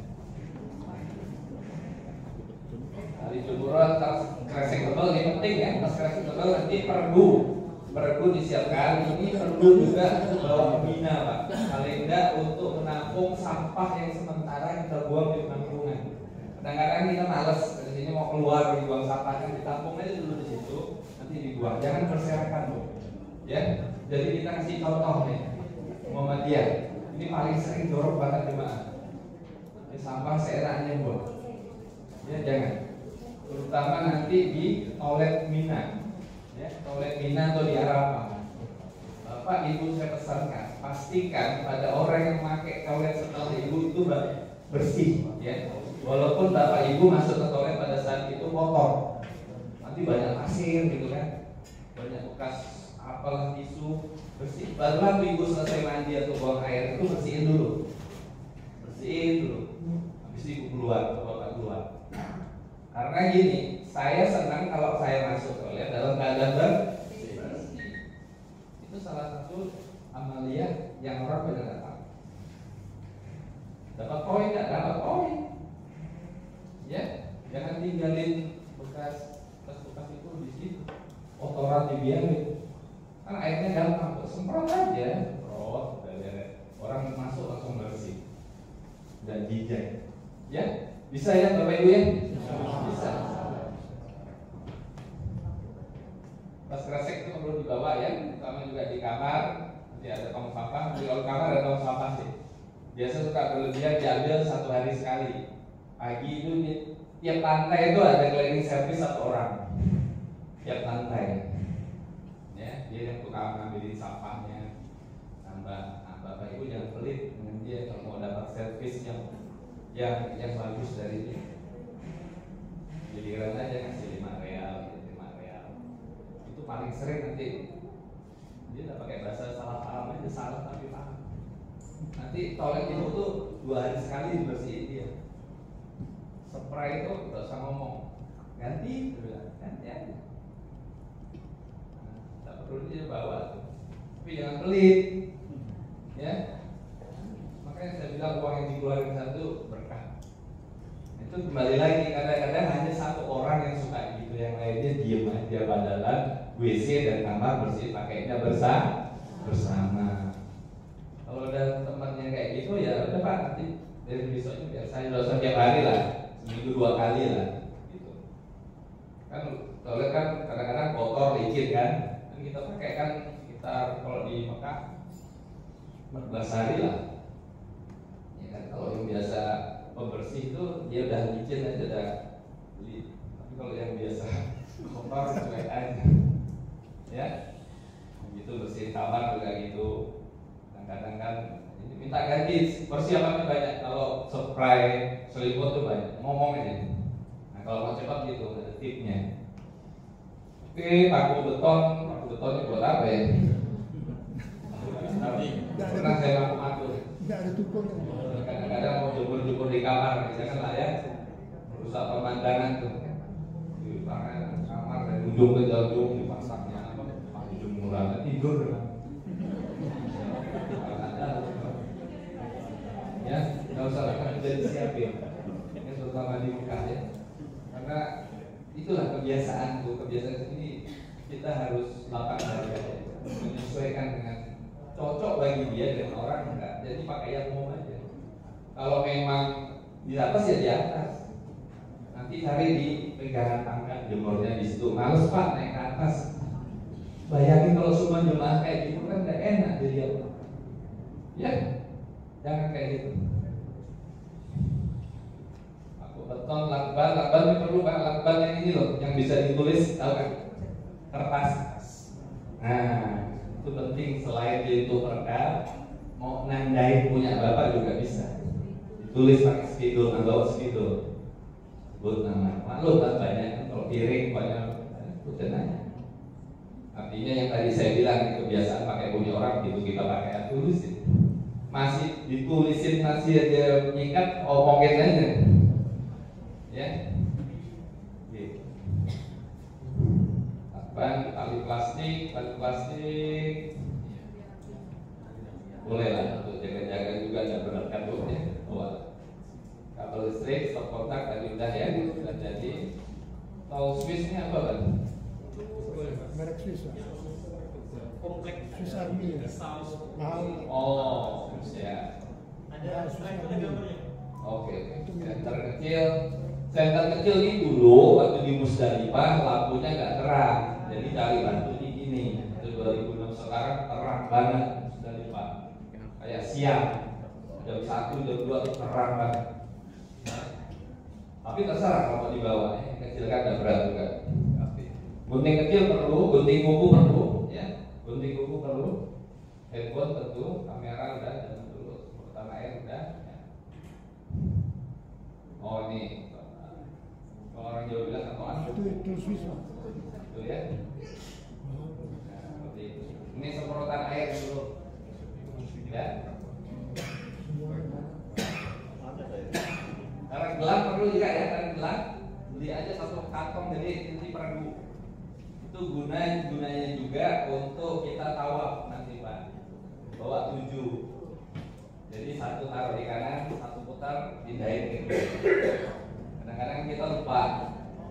Tali jemuran, tas kresek tebal ini penting ya, tas kresek tebal nanti pergu disiapkan. Ini perlu juga bawa bina pak, paling enggak untuk menampung sampah yang sementara kita buang di penampungan. Kadang-kadang kita males dari sini mau keluar dibuang sampah, kan ditampung aja dulu di situ, nanti dibuang. Jangan berserakan bu, ya. Jadi kita kasih contoh nih, Muhammadiyah. Ini paling sering dorong banget jemaah. Ini sampah seenaknya buang, ya jangan. Terutama nanti di toilet Mina. Ya, toilet Mina atau di Arafah. Bapak Ibu saya pesankan, pastikan pada orang yang memakai toilet setelah ibu itu bersih, ya. Walaupun Bapak Ibu masuk ke toilet pada saat itu kotor, nanti banyak pasir gitu kan, banyak bekas apalah tisu, bersih. Barulah Ibu selesai mandi atau buang air itu bersihin dulu, habis Ibu keluar, Bapak keluar. Karena gini, saya senang kalau saya masuk toilet dalam keadaan bersih. Itu salah satu amalia yang orang banyak datang. Dapat poin nggak? Dapat poin. Ya, jangan tinggalin bekas itu di situ. Kotoran dibiarin. Kan airnya gampang, semprot aja, semprot. Orang masuk langsung bersih dan jijak. Ya, bisa ya Bapak Ibu ya? Bisa. Tas kresek itu perlu dibawa ya, terutama juga di kamar. Nanti ada tong sampah, di kamar ada tong sampah sih. Biasa suka berlebihan diambil 1 hari sekali. Pagi itu tiap lantai itu ada cleaning service 1 orang. Tiap lantai. Ya, dia yang tukang ngambilin sampahnya. Nah, Bapak Ibu jangan pelit dengan dia kalau mau dapat servis yang bagus dari dia. Giliran aja kasih 5 real, 5 real. Itu paling sering nanti dia udah pakai bahasa salah paham aja, salah tapi paham. Nanti toilet ibu tuh 2 hari sekali dibersihin dia. Spray itu nggak usah ngomong, ganti aja. Tak perlu dia bawa tuh, tapi jangan pelit, ya. Makanya saya bilang uang yang dikeluarkan satu berkah. Itu kembali lagi, kadang-kadang hanya 1 orang yang suka gitu, yang lainnya diem aja, badalan WC dan kamar bersih pakainya bersama. Kalau ada tempatnya kayak gitu ya udah Pak, nanti Dari besoknya biasanya nggak usah tiap hari lah, seminggu 2 kali lah. Gitu. Kan toilet kan kadang-kadang kotor, licin kan. Dan kita pakai kan sekitar kalau di Mekah 14 hari lah. Ya kan, kalau yang biasa pembersih itu dia udah licin aja udah beli. Tapi kalau yang biasa kotor cuek aja. Ya, gitu bersihin kamar juga gitu. Kadang-kadang kan minta ganti, persiapannya banyak. Kalau spray selimut tuh banyak, ngomong aja. Nah kalau mau cepat gitu, ada tipnya. Oke, paku betonnya buat apa ya? Pernah saya paku. Tidak ada tukulnya. Kadang-kadang mau jemur-jemur di kamar, jangan lah ya, merusak pemandangan tuh. Di kamar dari ujung ke ujung dipasangnya, pakai jemuran tidur. Ya, nggak usah akan sudah disiapin. Ini terutama di Mekah ya, karena itulah kebiasaan ini kita harus lapang dada, menyesuaikan dengan cocok bagi dia dan orang enggak. Jadi pakai yang umum aja. Kalau memang di atas ya di atas. Nanti cari di pegangan tangga jemurnya di situ. Males Pak naik ke atas. Bayangin kalau semua jemaah kayak gitu kan nggak enak jadi apa? Ya. Jangan kayak gitu. Aku beton, lakban ini perlu Pak, lakban yang ini loh, yang bisa ditulis, tahu kan? Kertas. Nah, itu penting selain dia itu perda, mau nandain punya bapak juga bisa. Ditulis pakai spidol, bawa spidol. Sebut nama. Maklum kan banyak kan kalau piring banyak itu tenang. Artinya yang tadi saya bilang kebiasaan pakai punya orang gitu kita pakai tulis. Masih ditulisin masih aja menyikat omongin aja ya gitu. Tali plastik boleh lah untuk jaga-jaga juga ada beratkan tuh ya. Kabel listrik stop kontak tadi udah ya sudah jadi. Tahu Swissnya apa Bang? Merek Swiss lah. Komplek Swiss Army ya. Mahal. Oh, ya. ada gambarnya. Oke. Senter kecil ini dulu waktu di Musdalifah lampunya nggak terang, jadi cari lampu di gini. Itu 2006 sekarang terang banget Musdalifah. Kayak siang jam 1 jam 2 itu terang banget. Tapi terserah kalau di bawah, kecil kan nggak berat juga. Gunting kecil perlu, gunting kuku perlu, ya. Gunting kuku perlu, handphone tentu, kamera udah, jangan dulu, pertama air udah. Ya. Oh ini, kalau orang Jawa bilang apaan? Itu Swiss lah. Itu ya. Nah, seperti itu. Ini semprotan air dulu, ya. Karena gelang perlu juga ya, karena gelang beli aja satu kantong jadi nanti peragu. Itu gunanya juga untuk kita tawaf nanti Pak, bawa 7. Jadi satu taruh di kanan, satu putar pindahin ke kiri. Kadang-kadang kita lupa,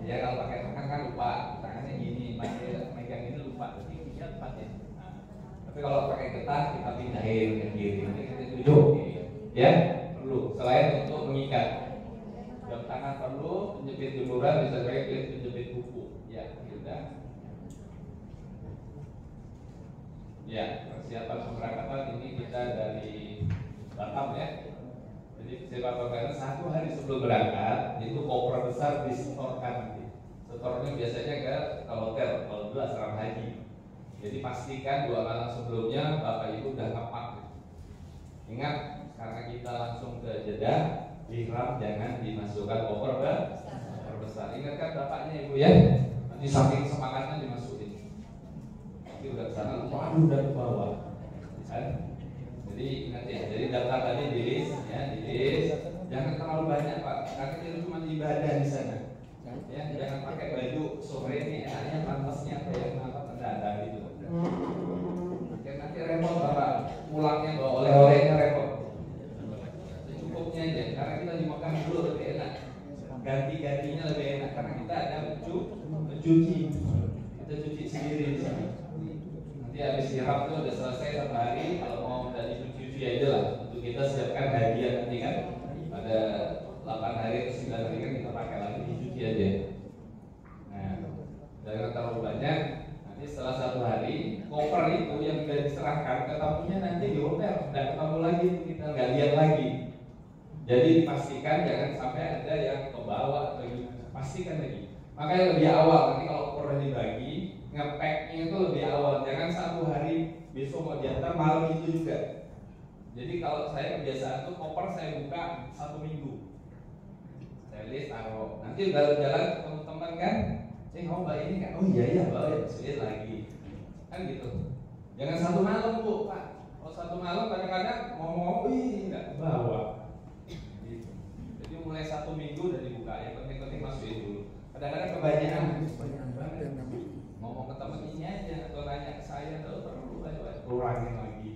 ya kalau pakai tangan kan lupa, tangannya gini, megang ini lupa, jadi kita tepat ya. Nah, tapi kalau pakai getah kita pindahin ke kiri, nanti kita 7, ya perlu. Selain untuk mengikat, jam tangan perlu, penjepit jemuran bisa pakai penjepit kuku, ya sudah. Ya, persiapan pemberangkatan ini kita dari Batam ya. Jadi siapa satu hari sebelum berangkat itu koper besar disetorkan nanti. Setornya biasanya ke hotel, kalau dulu asrama haji. Jadi pastikan 2 malam sebelumnya Bapak Ibu udah ngapak. Ingat, karena kita langsung ke Jeddah, ihram jangan dimasukkan koper besar. Ingat kan bapaknya Ibu ya? Nanti saking semangatnya dimasukin. Udah kesana, waduh udah ke bawah, kan? Jadi ingat ya, jadi daftar tadi di list, ya di list. Jangan terlalu banyak Pak, karena itu cuma ibadah di sana. Ya, jangan pakai baju sore ini enaknya pantasnya kayak apa mendadak gitu. Nanti repot Bapak, pulangnya bawa oleh-olehnya repot. Cukupnya aja, karena kita di Mekah dulu lebih enak. Ganti-gantinya lebih enak karena kita ada mencuci. Kita cuci sendiri di sana. Nanti habis ihram itu udah selesai 1 hari, kalau mau udah dicuci aja lah. Untuk kita siapkan hadiah nanti kan, hari atau 9 hari kan kita pakai lagi, dicuci aja. Nah, jangan terlalu banyak. Nanti setelah 1 hari, koper itu yang sudah diserahkan ketemunya nanti di hotel, tidak ketemu lagi, kita nggak lihat lagi. Jadi pastikan jangan sampai ada yang kebawa atau gimana, pastikan lagi. Makanya lebih awal, nanti kalau koper dibagi, ngepacknya itu lebih awal. Jangan 1 hari besok mau diantar malam itu juga. Jadi kalau saya kebiasaan tuh koper saya buka 1 minggu. Saya list taruh. Nanti jalan-jalan ketemu teman kan, mau mbak ini kan, oh iya mbak ya, sulit lagi. Kan gitu. Jangan 1 malam bu, Pak. Kalau 1 malam kadang-kadang ngomong, wih nggak bawa. Gitu. Jadi mulai 1 minggu udah dibuka. Yang penting-penting masukin dulu. Kadang-kadang kebanyakan ngomong ke teman ini aja atau nanya ke saya, terus perlu kurangin lagi.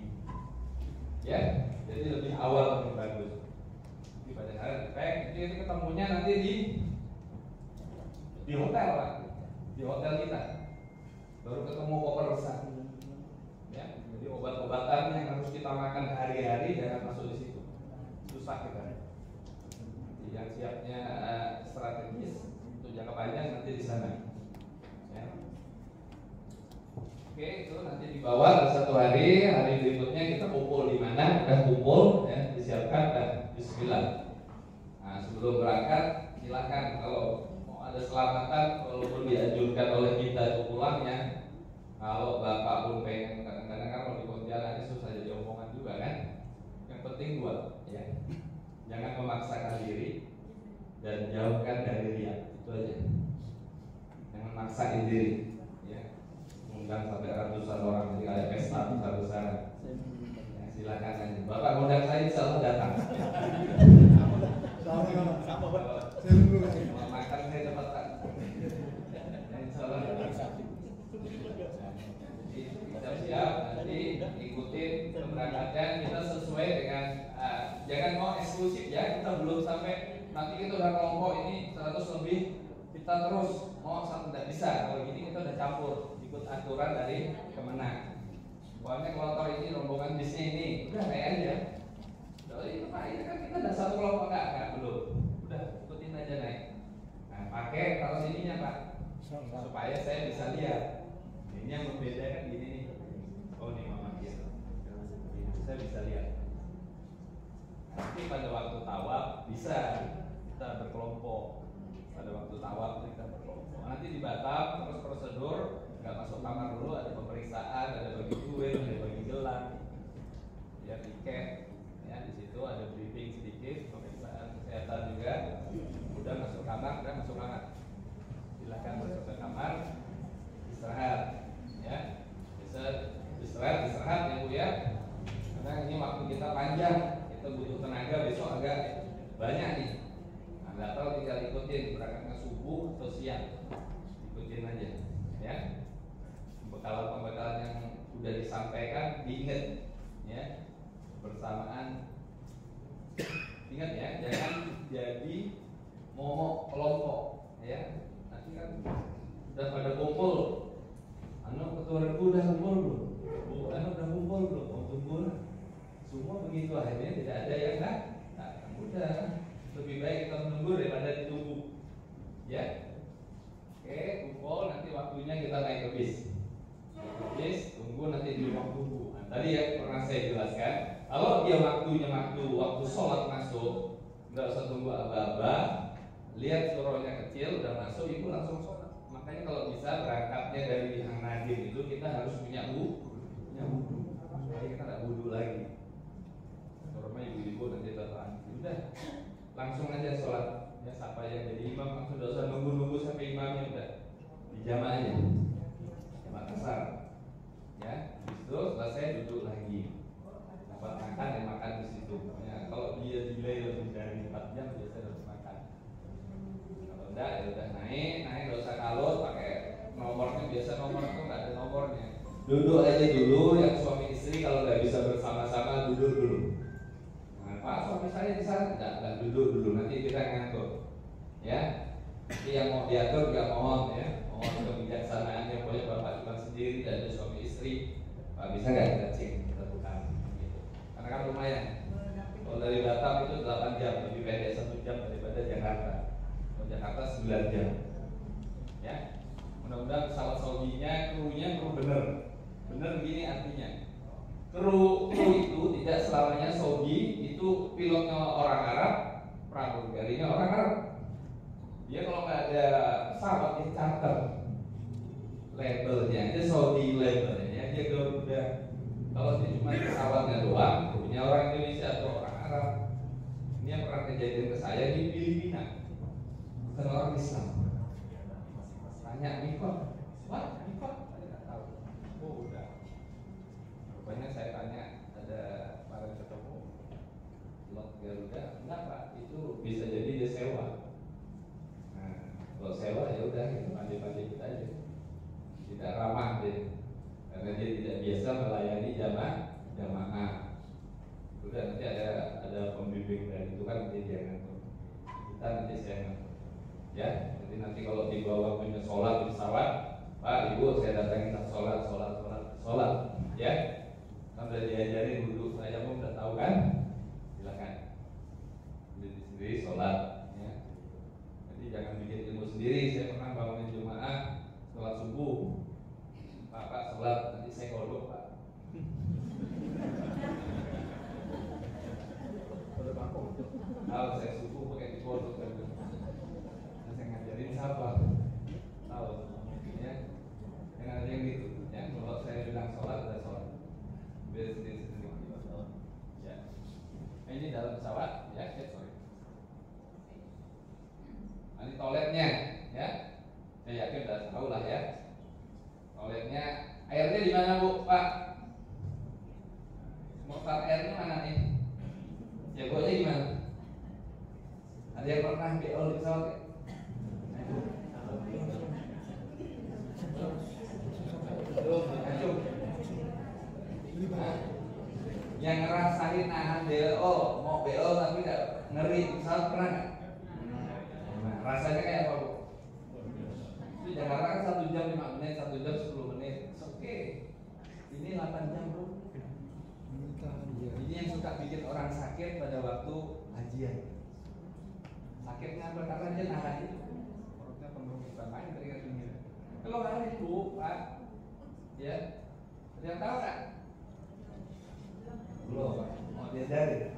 Ya, jadi lebih awal lebih bagus. Jadi pada saat pack, itu ketemunya nanti di hotel Pak, di hotel kita. Baru ketemu koper besar. Ya, jadi obat-obatan yang harus kita makan hari-hari jangan masuk di situ. Susah kita. Jadi yang siapnya strategis untuk jangka panjang nanti di sana. Ya. Oke, itu nanti dibawa 1 hari berikutnya kita kumpul di mana, udah kumpul, ya, disiapkan dan bismillah. Nah, sebelum berangkat silakan kalau mau ada selamatan, walaupun dianjurkan oleh kita itu pulangnya. Kalau bapak pun pengen, kadang-kadang kan kalau di Pontianak ini susah jadi omongan juga kan. Yang penting buat, ya, jangan memaksakan diri dan jauhkan dari riya, itu aja. Jangan maksain diri. Undang sampai ratusan orang, jadi kayak pesta besar-besaran. Ya, silakan aja. Bapak undang saya insya Allah datang. Sama Pak. Mau makan saya cepatkan. Insya Allah. Jadi siap-siap nanti ikutin keberangkatan kita sesuai dengan jangan mau eksklusif ya, kita belum sampai nanti kita udah kelompok ini 100 lebih kita terus mau satu tidak bisa. Kalau gini kita udah campur. Ikut aturan dari Kemenang. Pokoknya kloter ini rombongan bisnya ini udah naik aja. Jadi Pak ini kan kita udah satu kelompok enggak belum. Udah ikutin aja naik. Nah pakai kalau sininya Pak supaya saya bisa lihat. Ini yang membedakan gini nih. Oh nih Mama gitu. Saya bisa lihat. Nanti pada waktu tawaf bisa kita berkelompok. Pada waktu tawaf kita berkelompok. Nanti di Batam terus prosedur. Nggak masuk kamar dulu, ada pemeriksaan, ada bagi duit, ada bagi gelang, ya tiket, ya di situ ada briefing sedikit, pemeriksaan kesehatan juga. Udah masuk kamar, silakan masuk ke kamar, istirahat, ya, bisa istirahat ya Bu ya, karena ini waktu kita panjang, kita butuh tenaga besok agak banyak nih. Nah, nggak tahu tinggal ikutin berangkatnya subuh atau siang, ikutin aja, ya. Pembekalan yang sudah disampaikan diingat ya bersamaan. Ingat ya, jangan jadi momok kelompok ya. Nanti kan udah pada kumpul. Ketua RW udah kumpul belum? Udah kumpul belum? Mau kumpul? Semua begitu akhirnya tidak ada yang udah lebih baik kita menunggu daripada ditunggu. Ya. Oke, kumpul nanti waktunya kita naik ke bis. Tunggu nanti di ruang tunggu. Nah, tadi ya pernah saya jelaskan, kalau dia waktu sholat masuk, nggak usah tunggu aba-aba, lihat suruhnya kecil, udah masuk, ibu langsung sholat. Makanya kalau bisa berangkatnya dari Hang Nadim itu kita harus punya wudu, supaya kita nggak wudu lagi. Terutama ibu-ibu nanti datang, udah langsung aja sholat. Ya siapa yang jadi imam langsung, nggak usah nunggu sampai imamnya udah dijamaah aja. Makassar, ya, itu selesai duduk lagi, dapat makan dan makan di situ. Ya, kalau dia delay lebih dari 4 jam biasanya harus makan. Kalau enggak, ya udah naik nggak usah kalut, pakai nomornya biasa nomor itu nggak ada nomornya. Duduk aja dulu, yang suami istri kalau nggak bisa bersama-sama duduk dulu. Nah, Pak suami saya di sana nggak duduk dulu, nanti kita ngatur, ya. Jadi yang mau diatur nggak mohon ya. Mohon kebijaksanaannya, boleh bapak juga sendiri dan ada suami istri. Pak bisa nggak kita cek, kita buka gitu. Karena kan lumayan. Kalau dari Batam itu 8 jam, lebih pendek 1 jam daripada Jakarta. pesawat Saudinya krunya kru bener begini artinya kru itu tidak selamanya Saudi itu pilotnya orang Arab, pramugarinya orang Arab. Dia kalau nggak ada pesawat dia charter, labelnya aja Saudi labelnya dia Garuda. Kalau dia cuma pesawatnya doang, punya orang Indonesia atau orang Arab. Ini yang pernah kejadian ke saya di Filipina, bukan orang Islam. Tanya Mikot, what Mikot? Saya nggak tahu. Oh udah. Rupanya saya tanya ada para ketemu pilot Garuda, enggak Pak, itu bisa jadi dia sewa. Nah, kalau sewa ya udah kita pandai-pandai kita aja. Tidak ramah dia, karena dia tidak biasa melayani jamaah. Udah nanti ada pembimbing dari itu kan nanti dia ngatur. Kita nanti saya ngatur. Ya, jadi nanti kalau dibawa punya sholat di pesawat, Pak Ibu saya datangin sholat, ya. Kan udah diajarin dulu, saya pun udah tahu kan, silakan berdiri sendiri sholat, ya. Jadi jangan bikin ilmu sendiri. Saya pernah bangunin jemaah sholat subuh, Pak sholat, nanti saya kodok Pak. Tahu saya subuh pakai dikodok kan. Saya ngajarin siapa? Tahu, ya. Jangan ada yang gitu, ya. Kalau saya bilang sholat, ada sholat. Biar sendiri. Ya. Nah, ini dalam pesawat, ya. Sorry. Ini toiletnya, ya. Saya yakin udah tahu lah ya. Toiletnya, airnya di mana Bu, Pak? Motor airnya mana nih? Jagonya gimana? Ada yang pernah BO di pesawat? Yang ngerasain nahan BO, mau BO tapi nggak ngeri pesawat pernah nggak? Nah, rasanya kayak apa Bu? Di Jakarta kan 1 jam 5 menit, 1 jam 10 menit. Oke. Ini 8 jam Bro. Ini yang suka bikin orang sakit pada waktu hajian. Sakitnya perkara dia nahan itu. Perutnya penuh bukan main keringat dingin. Kalau hari itu Pak, ya, ada yang tahu nggak? Belum, mau diajarin.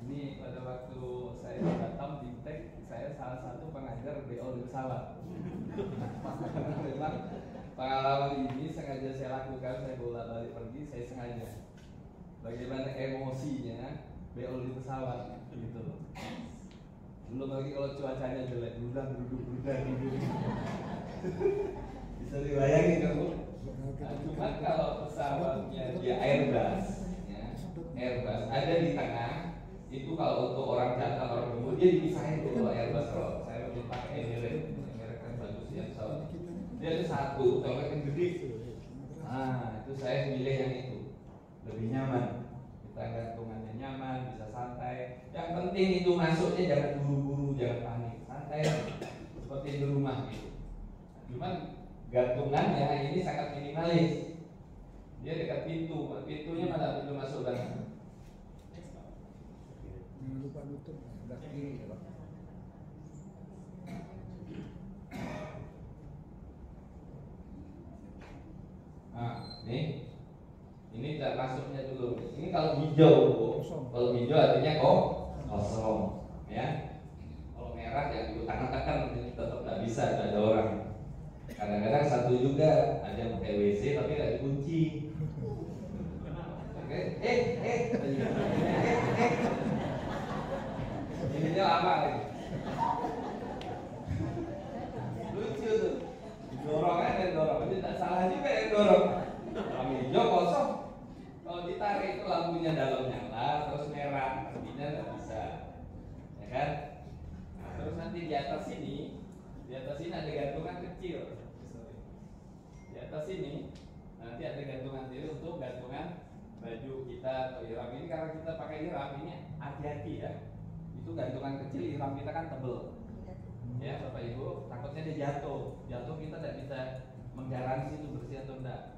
Ini pada waktu saya di Batam di Tek, saya salah satu pengajar BO di pesawat. Memang pengalaman ini sengaja saya lakukan, saya bolak-balik pergi, saya sengaja. Bagaimana emosinya BO di pesawat, gitu loh. Belum lagi kalau cuacanya jelek, duduk. Bisa dibayangin kan Bu? Nah, cuma kalau pesawatnya dia Airbus, ya, Airbus ada di tengah, itu kalau untuk orang jantan, orang gemuk dia dipisahin dulu. Airbus kalau saya lebih pakai merek kan bagus ya pesawat. Dia ada satu, coba yang gede. Nah, itu saya milih yang itu, lebih nyaman. Kita gantungannya nyaman, bisa santai. Yang penting itu masuknya jangan buru-buru, jangan panik, santai seperti di rumah gitu. Cuman gantungannya ini sangat minimalis. Dia dekat pintu, pintunya mana pintu masuk dan lupa nutup sebelah kiri ya Pak. Nah, ini tidak masuknya dulu. Ini kalau hijau, Bu. Kalau hijau artinya kosong, ya. Kalau merah ya tekan-tekan tetap nggak bisa, nggak ada orang. Kadang-kadang satu juga ada yang pakai WC tapi nggak dikunci. Oke, ininya lama lagi. Lucu tuh. Dorong aja dorong, itu tidak salah juga yang dorong. Lampu hijau kosong. Kalau ditarik itu lampunya dalam nyala, terus merah, artinya nggak bisa, ya kan? Nah, terus nanti di atas sini ada gantungan kecil. Di atas sini nanti ada gantungan kecil untuk gantungan baju kita atau ihram. Ini karena kita pakai ihram ini hati-hati ya. Itu gantungan kecil, ihram kita kan tebel. Ya Bapak Ibu, takutnya dia jatuh kita tidak bisa menggaransi itu bersih atau enggak.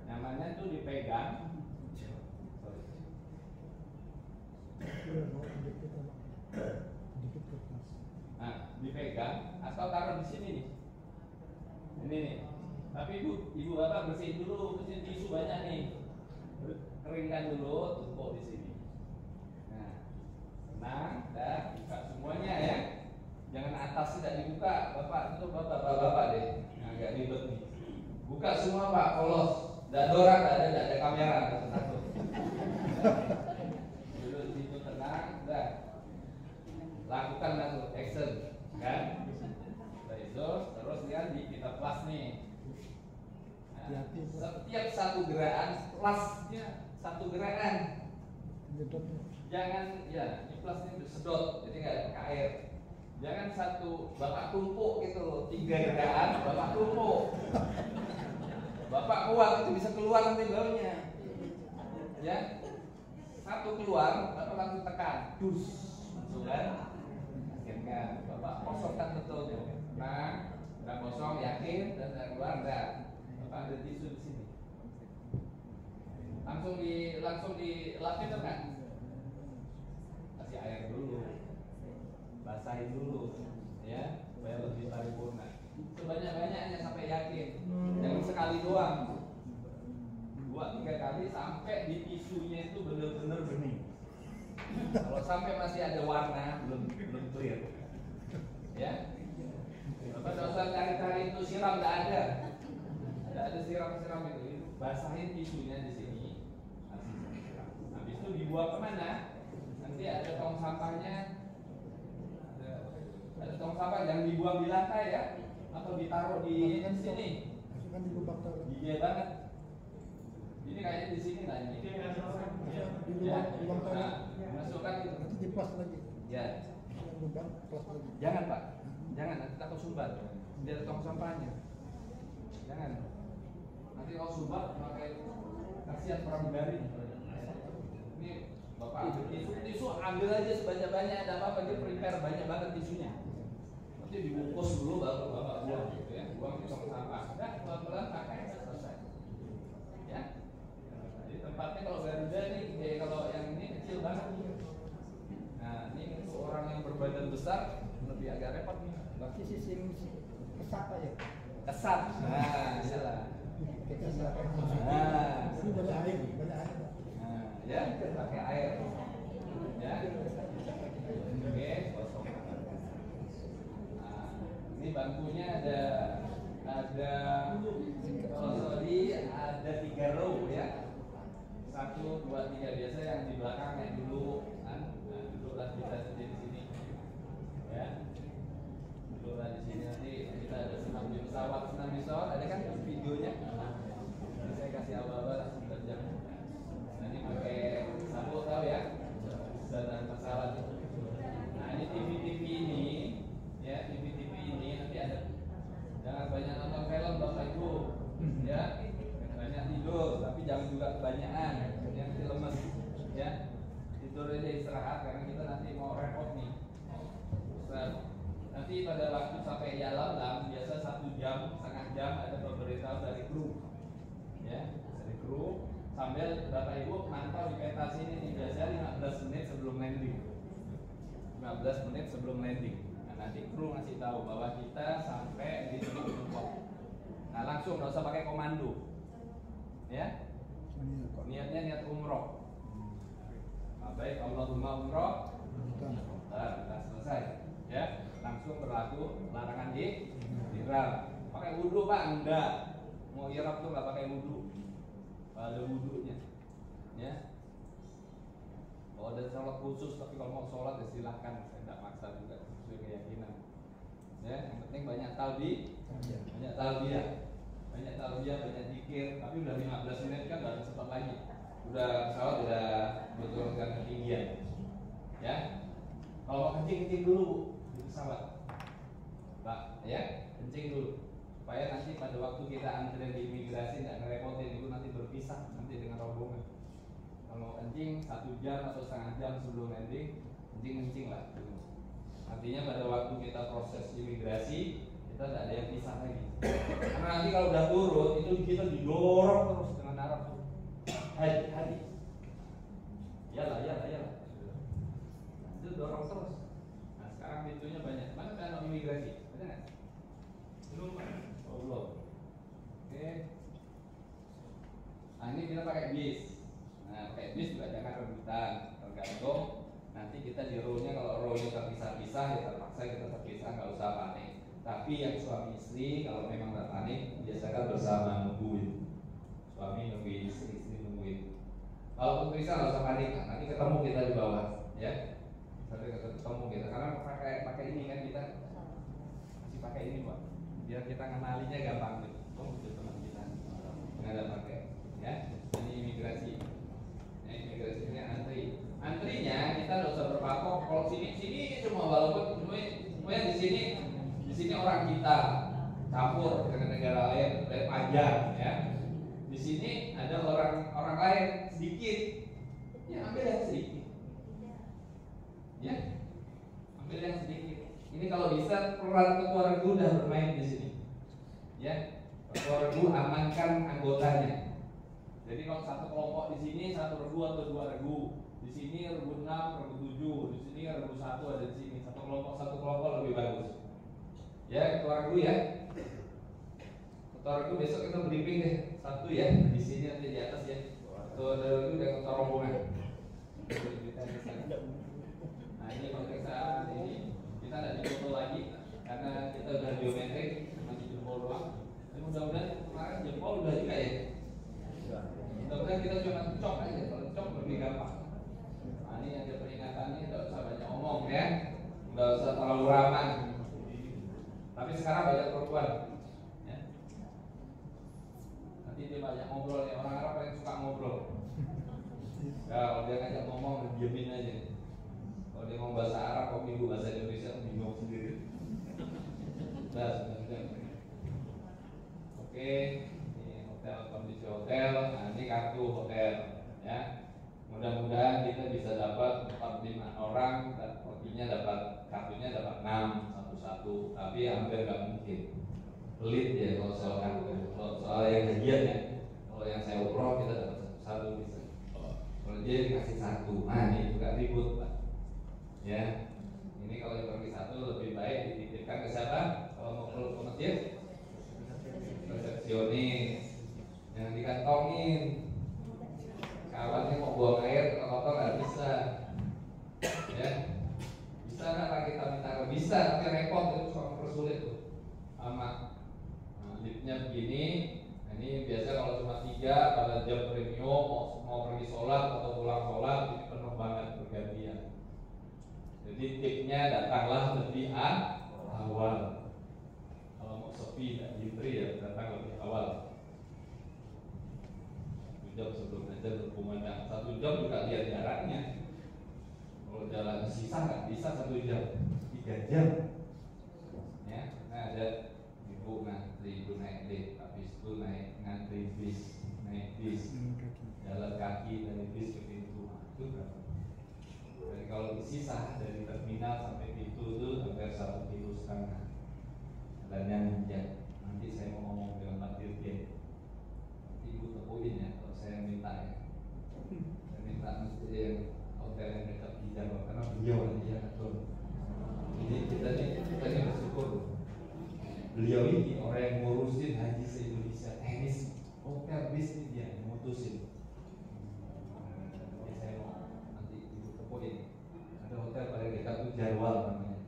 Nyamannya itu dipegang. Nah, dipegang atau taruh di sini nih. Ini nih. Tapi ibu bapak bersihin dulu, bersihin tisu banyak nih. Keringkan dulu, tumpuk di sini. Nah, tenang, dah buka semuanya ya. Jangan atas tidak dibuka, bapak itu bapak deh. Nah, agak ribet nih. Buka semua pak, polos. Tidak dorak, tidak ada kamera, satu. Duduk di situ tenang, dah. Lakukan langsung action, kan? Terus lihat di kita plus nih. Nah, setiap satu gerakan plusnya satu gerakan. Jangan ya ini plusnya sedot, jadi nggak pakai air. Jangan satu bapak tumpuk gitu loh, 3 gerakan bapak tumpuk. Bapak kuat itu bisa keluar nanti baunya. Ya, satu keluar bapak langsung tekan, dus, langsung kan? Akhirnya bapak kosongkan betul tuh. Nah, udah kosong yakin dan keluar dah. Bapak ada tisu di sini. Langsung dilapin tuh kan? Kasih air dulu, basahin dulu, ya, supaya lebih paripurna. Sebanyak-banyaknya sampai yakin. Jangan sekali doang. 2-3 kali sampai di tisunya itu benar-benar bening. Kalau sampai masih ada warna belum clear. Ya. Bapak tidak usah cari-cari itu siram, tidak ada. Tidak ada siram itu. Basahin tisunya di sini. Habis itu dibuang kemana? Nanti ada tong sampahnya. Ada tong sampah yang dibuang di lantai ya, atau ditaruh di sini. Masukkan di lubang taruh. Iya banget. Ini kayaknya di sini lah ini. Di Ya. lubang taruh. Nah, masukkan itu. Nanti di plus lagi. Ya. Yang lubang plus lagi. Jangan pak, jangan nanti takut sumbat. Dia ada tong sampahnya. Jangan. Nanti kalau sumbat pakai kasihan pramugari. Ini bapak ambil tisu ambil aja sebanyak-banyak, ada apa-apa dia prepare banyak banget tisunya. Nanti dibungkus dulu baru bapak buang gitu ya, buang di tong sampah. Nah, pelan-pelan pakai selesai. Ya. Jadi tempatnya kalau Garuda nih, kalau yang ini kecil banget. Nah, ini untuk orang yang berbadan besar lebih agak repot nih. Berarti sistem kesat aja. Kesat. Nah, iyalah. Nah, ini banyak air. Nah, ya, pakai air. Ya. Oke, kosong. Nah, ini bangkunya ada kalau ada 3 row ya. 1, 2, 3 biasa yang di belakang yang dulu kan. Nah, duduklah kita saja di sini. Ya. Duduklah di sini nanti kita ada senam di pesawat ada kan videonya. Jadi saya kasih awal-awal langsung berjam. Nah, ini pakai sabuk tahu ya. Dan pesawat. Nah, ini TV ini ya, TV ini nanti ada. Jangan banyak nonton film Bapak Ibu. Ya. Banyak tidur, tapi jangan juga kebanyakan. Nanti lemes, ya. Tidur aja istirahat karena kita nanti mau repot nih. Nanti pada waktu sampai Yalam biasa 1 jam, setengah jam ada pemberitahuan dari kru, ya, dari kru. Sambil Bapak Ibu mantau di peta sini nih, biasanya 15 menit sebelum landing. 15 menit sebelum landing. Nah, nanti kru ngasih tahu bahwa kita sampai di titik Newport. Nah, langsung nggak usah pakai komando. Ya, niatnya niat umroh. Nah, baik, Allahumma umroh. Nah, selesai. Ya, langsung berlaku larangan di ihram. Pakai wudhu pak? Enggak. Mau ihram tuh nggak pakai wudhu. Ada wudhunya. Ya. Kalau ada sholat khusus, tapi kalau mau sholat ya silahkan. Saya tidak maksa juga sesuai keyakinan. Ya, yang penting banyak talbiyah. Banyak talbiyah, banyak zikir, tapi udah 15 menit kan baru sempat lagi. Udah pesawat udah berturunkan ketinggian. Ya. Kalau mau kencing dulu di pesawat. Pak, ya, kencing dulu. Supaya nanti pada waktu kita antrian di imigrasi nggak ngerepotin, itu nanti berpisah nanti dengan rombongan. Kalau kencing 1 jam atau setengah jam sebelum landing, kencing lah. Artinya pada waktu kita proses imigrasi, kita tidak ada yang pisah lagi. Karena nanti kalau udah turun itu kita didorong terus dengan arah hadi. Iyalah. Itu dorong terus. Nah, Sekarang pintunya banyak. Mana kantor imigrasi? Ada nggak? Belum Pak. Oh, belum. Oke. Nah, ini kita pakai bis. Nah, pakai bis juga jangan rebutan, tergantung nanti kita di row-nya, kalau row-nya terpisah-pisah ya terpaksa kita terpisah, nggak usah panik. Tapi yang suami istri kalau memang nggak panik biasakan bersama nungguin. Suami nungguin, istri nungguin. Kalau terpisah nggak usah panik, nah, nanti ketemu kita di bawah, ya. Nanti ketemu kita karena pakai ini kan kita masih pakai ini Pak, biar kita kenalinya gampang gitu. Oh, itu teman kita nggak ada pakai, ya. Ini imigrasi. Nah, imigrasi ini antrinya kita nggak usah berpatok. Kalau sini semua walaupun semuanya di sini orang kita campur dengan negara lain dari pajak, ya. Di sini ada orang lain sedikit, ya ambil yang sedikit, ya ambil yang sedikit. Ini kalau bisa peran ketua regu udah bermain di sini, ya. Ketua regu amankan anggotanya. Jadi kalau satu kelompok di sini satu regu atau dua regu, di sini regu 6, regu 7, di sini regu 1 ada di sini. Satu kelompok lebih bagus. Ya, ketua regu ya. Ketua regu besok kita briefing deh satu ya, di sini nanti di atas ya. Ketua regu dan ketua rombongan. Nah, ini pemeriksaan ini kita tidak difoto lagi karena kita udah biometrik, masih jempol doang. Dan mudah-mudahan kemarin jempol udah juga ya. Mudah-mudahan kita cuma cok aja, kalau cok lebih gampang. Nah, ini ada peringatan ini, tidak usah banyak omong ya, tidak usah terlalu ramah. Tapi sekarang banyak perempuan, ya. Nanti dia banyak ngobrol ya, orang Arab paling suka ngobrol. Ya, kalau dia ngajak ngomong, diemin aja. Kalau dia mau bahasa Arab, kok minggu bahasa Indonesia, bingung sendiri. Nah, oke. Kondisi hotel, nah ini kartu hotel, ya. Mudah-mudahan kita bisa dapat 45 orang dan kartunya dapat 6 satu-satu, tapi hampir nggak mungkin. Pelit ya kalau soal kartu, soal yang gajian ya. Kalau yang saya umroh kita dapat satu-satu bisa. Kalau dia dikasih satu, nah ini juga ribut Pak. Ya, ini kalau yang pergi satu lebih baik dititipkan ke siapa? Kalau mau ke masjid, resepsionis. Yang dikantongin, kawannya mau buang air kotor nggak bisa, ya. Bisa nggak kita minta? Bisa, tapi repot itu soal persulit tuh. Sama, liftnya begini. Ini biasa kalau cuma 3 pada jam premium mau pergi sholat atau pulang sholat ini penuh banget bergantian. Jadi tipnya datanglah lebih awal. Kalau mau sepi dan antri ya datang lebih awal. Jam sebelum aja berpemandang 1 jam juga lihat jaraknya. Kalau jalan sisa nggak bisa 1 jam, 3 jam. Ya, nah ada ibu ngantri, ibu naik lift, habis itu ngantri bis, naik bis, jalan kaki dari bis ke pintu, itu berapa? Jadi kalau sisa dari terminal sampai pintu itu hampir 1,5 kilo. Dan yang nanti saya mau ngomong dengan Pak Dirjen. Ibu tepuin ya. Saya minta ya, saya minta mesti yang hotel yang dekat di Jawa karena beliau nanti yang atur. Jadi kita ini bersyukur beliau ini orang yang ngurusin haji se-Indonesia, teknis hotel bis ini dia yang mutusin. Jadi saya mau nanti ibu tepuin ada hotel paling dekat itu Jarwal namanya.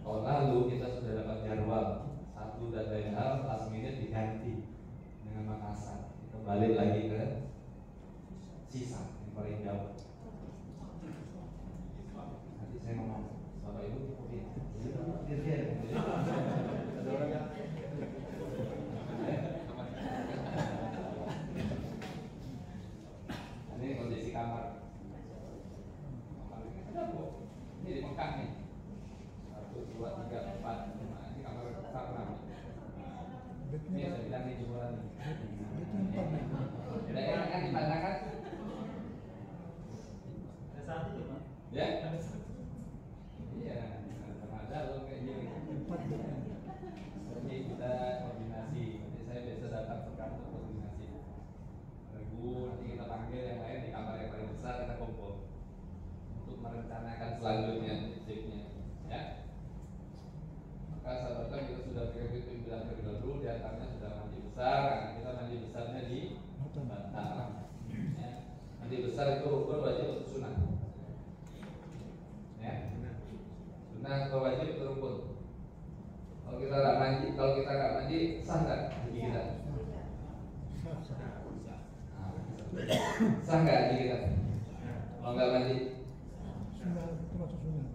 Tahun lalu kita sudah dapat Jarwal satu dan lain hal, last minute diganti dengan Makassar. Balik lagi ke sisa yang paling jauh. Nanti saya ngomong Bapak Ibu oke. Ada orang yang ini kondisi kamar. Ini di Mekah nih. 1, 2, 3, 4, 5. Ini kamar besar 6. Ini saya bilang nih jemuran nih. Tidak enak kan dipandangkan? Ada satu Pak. Ya? Ada satu. Iya, ada lo kayak gini. Maka sahabat kita sudah bilang lebih dulu, di antaranya sudah mandi besar. Nah, kita mandi besarnya di bantal. Ya. Mandi besar itu rukun, wajib atau sunnah? Ya. Sunnah atau wajib atau rukun? Kalau kita nggak mandi, sah nggak haji kita? Sah nggak haji kita? Kalau nggak mandi? Sunnah termasuk sunnah.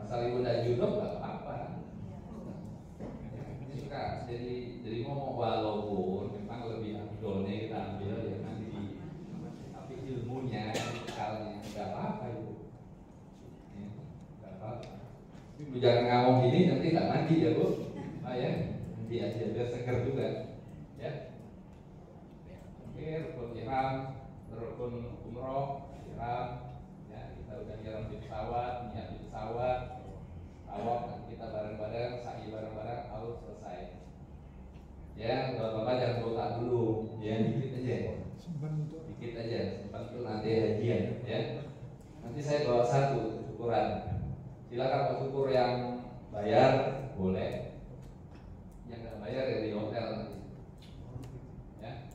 Asal ibu dan junub nggak apa-apa. Ini suka jadi ngomong walaupun memang lebih afdolnya kita ambil ya mandi, tapi ilmunya, akalnya nggak apa-apa itu. Nggak apa-apa. Ibu jangan ngomong gini nanti nggak mandi ya bu. Ya, mandi aja biar seger juga. Ya. Oke, rukun ihram, rukun umroh, ihram. Ya, kita udah nyiram di pesawat, niat di pesawat. Awak kita bareng-bareng, sa'i bareng-bareng, harus selesai. Ya, bapak-bapak jangan botak dulu, ya dikit aja, Simpan untuk dikit aja, simpan untuk nanti hajian, ya. Nanti saya bawa satu syukuran. Silakan mau syukur yang bayar, boleh. Yang nggak bayar ya di hotel nanti. Ya,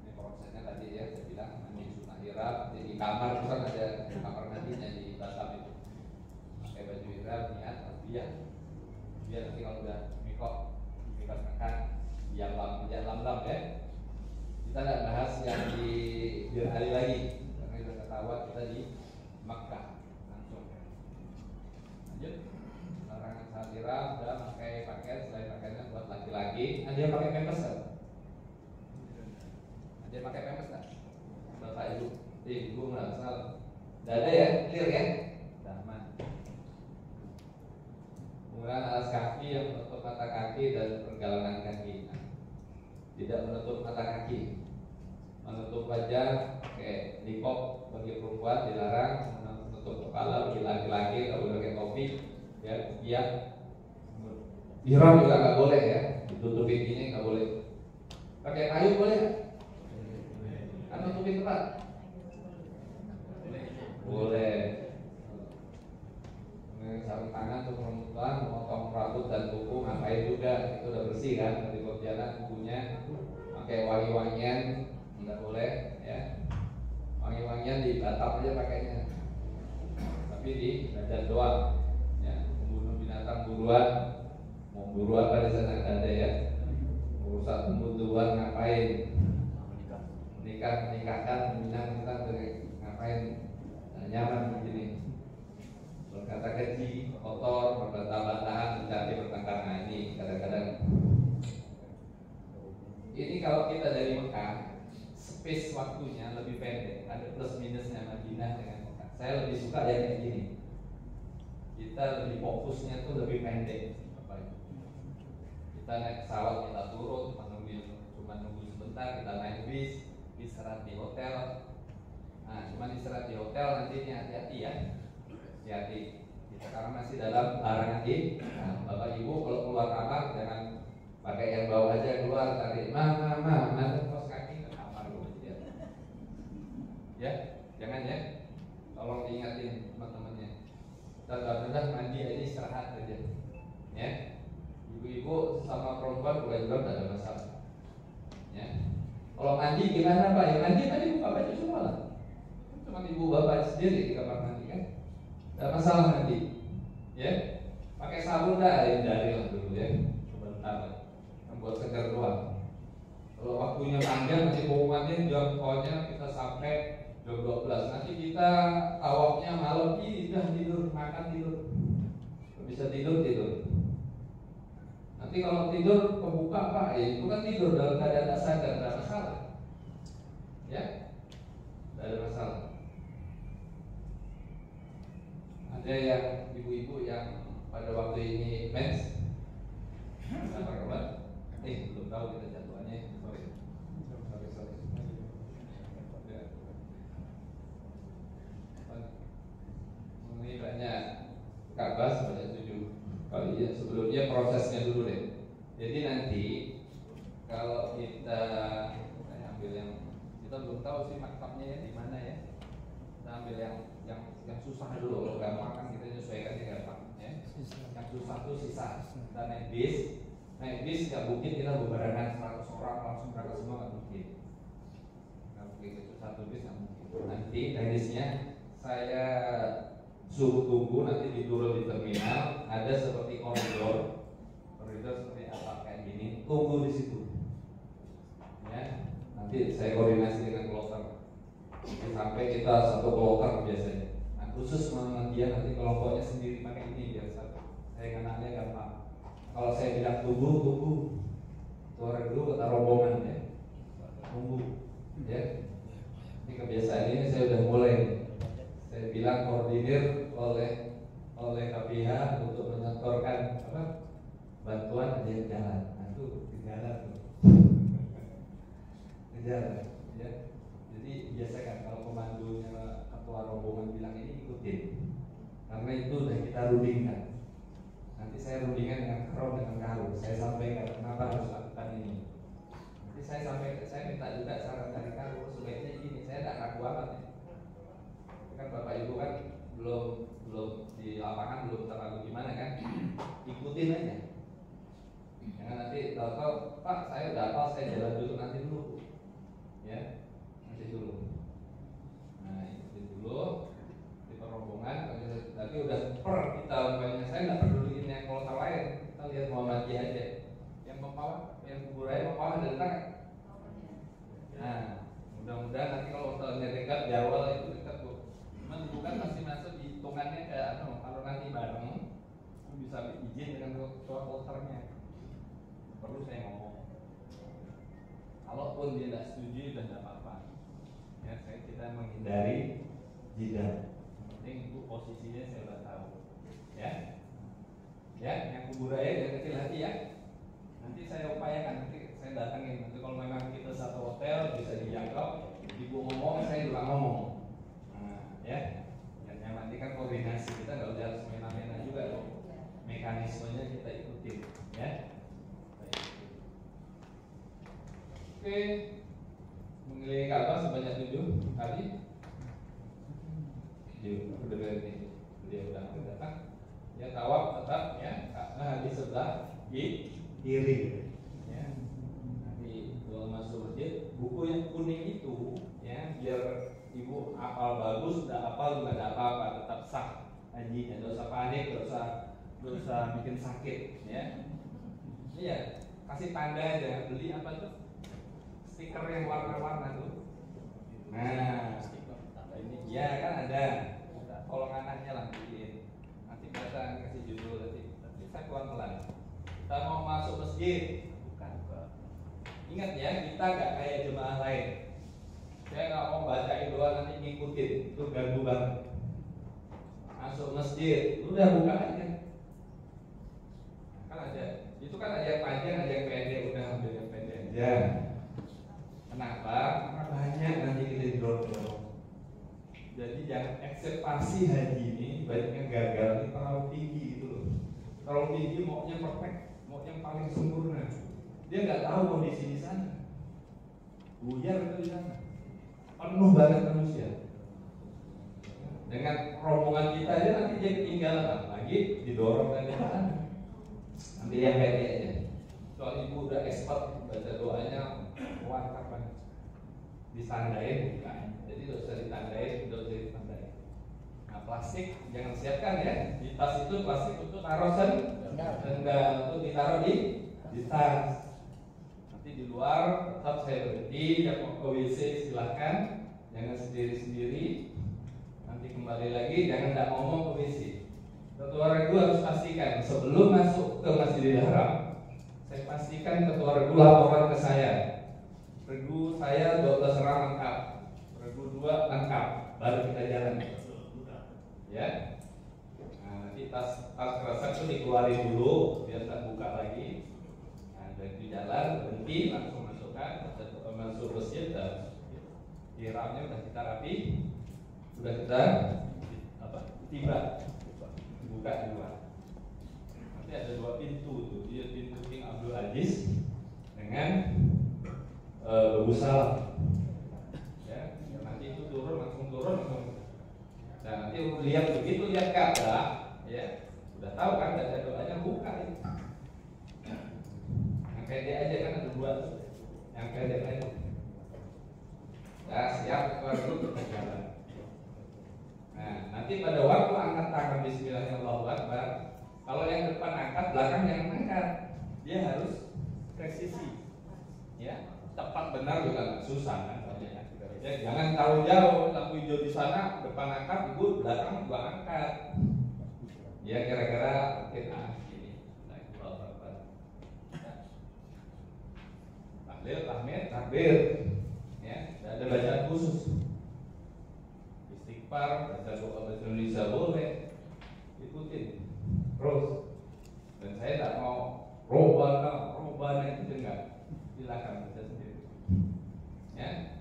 ini prosesnya tadi ya, saya bilang mandi sunnah ihram, di kamar itu kan ada kamar mandinya di Batam itu. Pakai baju ihram, niat biar nanti kalau udah mikot makan biar lam ya. Kita nggak bahas yang di Bir Ali lagi karena kita ketahuan kita di Makkah langsung. Lanjut, larangan saat ihram udah pakai pakaian selain pakaiannya buat laki-laki. Ada yang pakai pampers kan? Ada yang pakai pampers kan? Bapak ibu, ibu nggak salah. Nggak ada ya, clear ya. Penggunaan alas kaki yang menutup mata kaki dan pergelangan kaki. Tidak menutup mata kaki. Menutup wajah, kayak niqab bagi perempuan dilarang. Menutup kepala bagi laki-laki, kalau pakai topi, ya, iya. Ihram juga nggak boleh ya, ditutupin gini nggak boleh. Pakai kayu boleh? Kan tutupin tempat? Boleh. Sarung tangan untuk perempuan, memotong rambut dan kuku ngapain juga, itu udah bersih kan, dari jalan kukunya. Pakai wangi-wangian nggak boleh ya, wangi-wangian di batap aja pakainya, tapi di badan doang ya. Membunuh binatang buruan, mau buru apa di sana nggak ada ya. Urusan pembunuhan ngapain, menikahkan binatang ngapain, nah, nyaman begini. Berkata keji, kotor, berbantah-bantahan, mencari bertengkar. Nah ini kadang-kadang. Ini kalau kita dari Mekah, space waktunya lebih pendek. Ada plus minusnya Madinah dengan Mekah. Saya lebih suka yang kayak gini. Kita lebih fokusnya tuh lebih pendek. Kita naik pesawat, kita turun, cuma nunggu sebentar, kita naik bis, istirahat di hotel. Nah, cuma istirahat di hotel nantinya hati-hati ya. Hati-hati, kita sekarang masih dalam larangan di. Nah, bapak ibu kalau keluar kamar jangan pakai yang bawah aja, keluar tarik mama kos kaki ke kamar dulu ya, jangan ya, tolong diingatin teman-temannya. Kita mandi aja, istirahat aja ya. Ibu-ibu sama perempuan boleh juga, tidak ada masalah ya. Kalau mandi gimana pak? Ya mandi buka baju semua lah, cuma ibu bapak sendiri di kamar mandi kan. Tidak masalah nanti, ya. Pakai sabun dah, hindari lah dulu ya. Sebentar, membuat segar doang. Kalau waktunya panjang, nanti pengumumannya jam pokoknya kita sampai jam 12. Nanti kita awaknya malam ini udah tidur, makan tidur. Bisa tidur. Nanti kalau tidur kebuka pak, itu kan tidur dalam keadaan tak sadar, tidak masalah. Ya, tidak ada masalah. Ada yang ibu-ibu yang pada waktu ini mens, apa kabar? Belum tahu kita jadwalnya. Sorry. Mengenai banyak kabas banyak setuju. Kali ya sebelumnya prosesnya dulu deh. Jadi nanti kalau kita ambil yang kita belum tahu sih maktabnya ya di mana ya. Kita Kita ambil yang susah dulu, kalau gampang kan kita nyesuaikannya gampang ya. Yang susah tuh sisa. Kita naik bis nggak mungkin kita bebarengan 100 orang langsung berangkat semua, nggak mungkin. Nggak mungkin itu satu bis nggak mungkin. Nanti teknisnya saya suruh tunggu nanti di turun di terminal, ada seperti koridor seperti apa kayak gini, tunggu di situ. Ya, nanti saya koordinasi dengan kloter. Sampai kita satu kloter biasanya. Nah, khusus dia nanti kelompoknya sendiri pakai ini biar saya kenalnya gampang. Kalau saya bilang tunggu, suara dulu kata rombongan ya, tunggu, ya. Ini kebiasaan ini saya udah mulai. Saya bilang koordinir oleh KPH untuk menyetorkan bantuan ada yang jalan. Nah itu jalan tuh. Jalan, ya. Jadi biasakan kalau komandonya ketua rombongan bilang ini ikutin, karena itu udah kita rundingkan. Nanti saya rundingkan dengan Karo. Saya sampaikan kenapa harus lakukan ini. Nanti saya minta juga saran dari Karo, sebaiknya gini. Saya tidak ragu amat ya. Kan Bapak Ibu kan belum di lapangan belum terlalu gimana kan, ikutin aja. Jangan nanti tahu Pak saya udah hafal, saya jalan dulu nanti dulu, ya nanti dulu. Nah ikutin dulu di rombongan, tapi udah kita banyak saya nggak peduliin yang kloter lain, kita lihat Muhammadiyah aja. Yang kubur raya Mempawah ada dekat. Nah mudah-mudahan nanti kalau hotelnya dekat di awal itu dekat bu. Cuman bukan masih masuk di hitungannya kayak kalau nanti bareng bisa izin dengan ketua kloternya. Perlu saya ngomong. Kalaupun dia tidak setuju dan tidak apa-apa. Ya, kita menghindari jeda. Penting itu posisinya saya sudah tahu. Ya, yang kubur raya yang kecil hati ya. Nanti saya upayakan, nanti saya datangin. Nanti kalau memang kita satu hotel bisa dijangkau, ibu ngomong, saya juga ngomong. Ya, yang nanti kan koordinasi kita nggak usah semena-mena juga loh. Mekanismenya kita ikutin, ya. Baik. Oke, mengelilingi Ka'bah sebanyak 7 kali. Udah berarti dia udah datang. Ya tawaf tetap ya, Ka'bah di sebelah kiri. Ya. Nanti kalau masuk masjid, buku yang kuning itu, ya biar ibu hafal bagus, udah hafal juga ada apa-apa, tetap sah hajinya, nggak usah panik, nggak usah bikin sakit, ya. Iya, kasih tanda aja, beli apa tuh? Stiker yang warna-warna tuh. Nah, ini ya kan ada. Tolong anaknya lah bikin. Nanti kita kasih judul nanti saya pelan-pelan. Kita mau masuk masjid, bukan. Ingat ya, kita nggak kayak jemaah lain. Saya nggak mau bacain doa nanti ngikutin, itu ganggu banget. Masuk masjid, udah buka aja. Kan ada, itu kan ada yang panjang, ada yang pendek, udah ambil yang pendek aja. Kenapa? Karena banyak nanti kita didorong. Jadi jangan ekspektasi haji ini banyak yang gagal, ini terlalu tinggi gitu loh. Terlalu tinggi maunya perfect, mau yang paling sempurna. Dia nggak tahu kondisi di sana. Buyar itu di sana. Penuh banget manusia. Dengan rombongan kita aja nanti dia ketinggalan lagi didorong dari sana. Nanti yang pendek aja. Soal ibu udah expert baca doanya mantap banget. Ditandain bukan. Jadi udah usah ditandain, udah usah ditandain. Nah plastik jangan siapkan ya. Di tas itu plastik untuk taruh sendal untuk ditaruh di tas. Di luar tetap saya berhenti, yang mau ke WC silahkan, jangan sendiri-sendiri. Nanti kembali lagi, jangan tidak ngomong ke WC. Ketua regu harus pastikan sebelum masuk ke Masjidil Haram, saya pastikan ketua regu laporan ke saya. Regu saya 12 orang lengkap, regu 2 lengkap, baru kita jalan. Ya. Nah, nanti tas kresek itu dikeluarin dulu, biar tak buka lagi. Dari jalan berhenti langsung masukkan masuk masjid dan ihramnya sudah kita rapi, sudah kita tiba buka di luar. Nanti ada 2 pintu tuh, dia pintu King Abdul Aziz dengan Babu Salam. Ya, nanti itu langsung turun lihat begitu lihat Ka'bah, ya udah tahu kan baca doanya buka ya. Yang pede aja kan ada dua, yang pede aja. Ya siap keluar dulu kita jalan. Nah nanti pada waktu angkat tangan Bismillahirrahmanirrahim, kalau yang depan angkat, belakang yang angkat, dia harus presisi, ya tepat benar juga nggak susah kan. Ya, jangan terlalu jauh, lampu hijau di sana, depan angkat, ibu belakang juga angkat. Ya kira-kira mungkin gini. Tahlil, tahmid, takbir. Ya, tidak ada bacaan khusus. Istighfar, baca doa bahasa Indonesia boleh, ikutin terus. Dan saya tidak mau robana itu enggak, silakan baca sendiri. Ya.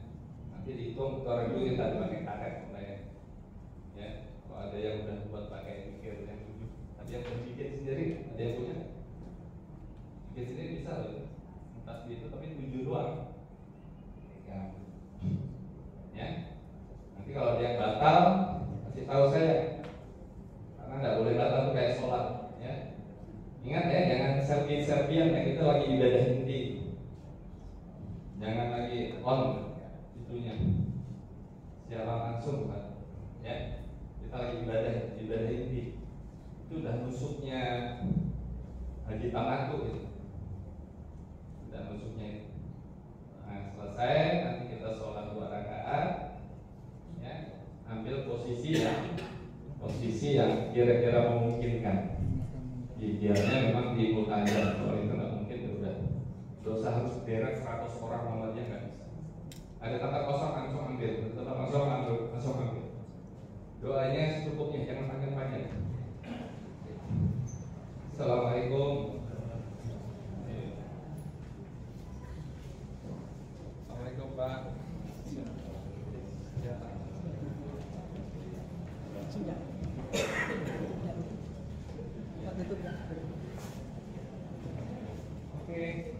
Dihitung orang dulu kita pakai karet mulai, ya kalau ada yang udah buat pakai pikir yang 7, tapi yang bikin sendiri ada yang punya bikin sendiri bisa loh, entah itu tapi 7 doang ya. Nanti kalau dia batal kasih tahu saya, karena nggak boleh batal tuh kayak sholat ya. Ingat ya, jangan selfie-selfiean ya, kita lagi ibadah inti, jangan lagi on itunya secara langsung kan, ya kita lagi ibadah inti, itu udah nusuknya haji tamattu gitu, udah nusuknya itu. Nah selesai nanti kita sholat 2 rakaat, ya ambil posisi yang kira-kira memungkinkan. Idealnya memang di mutanya, kalau itu nggak mungkin ya udah dosa harus derek 100 orang muhammadiyah nggak bisa. Ada tempat kosong langsung ambil, tempat kosong langsung ambil. Doanya secukupnya, jangan panjang-panjang. Assalamualaikum. Assalamualaikum Pak. Sudah. Pak tutup ya. Oke.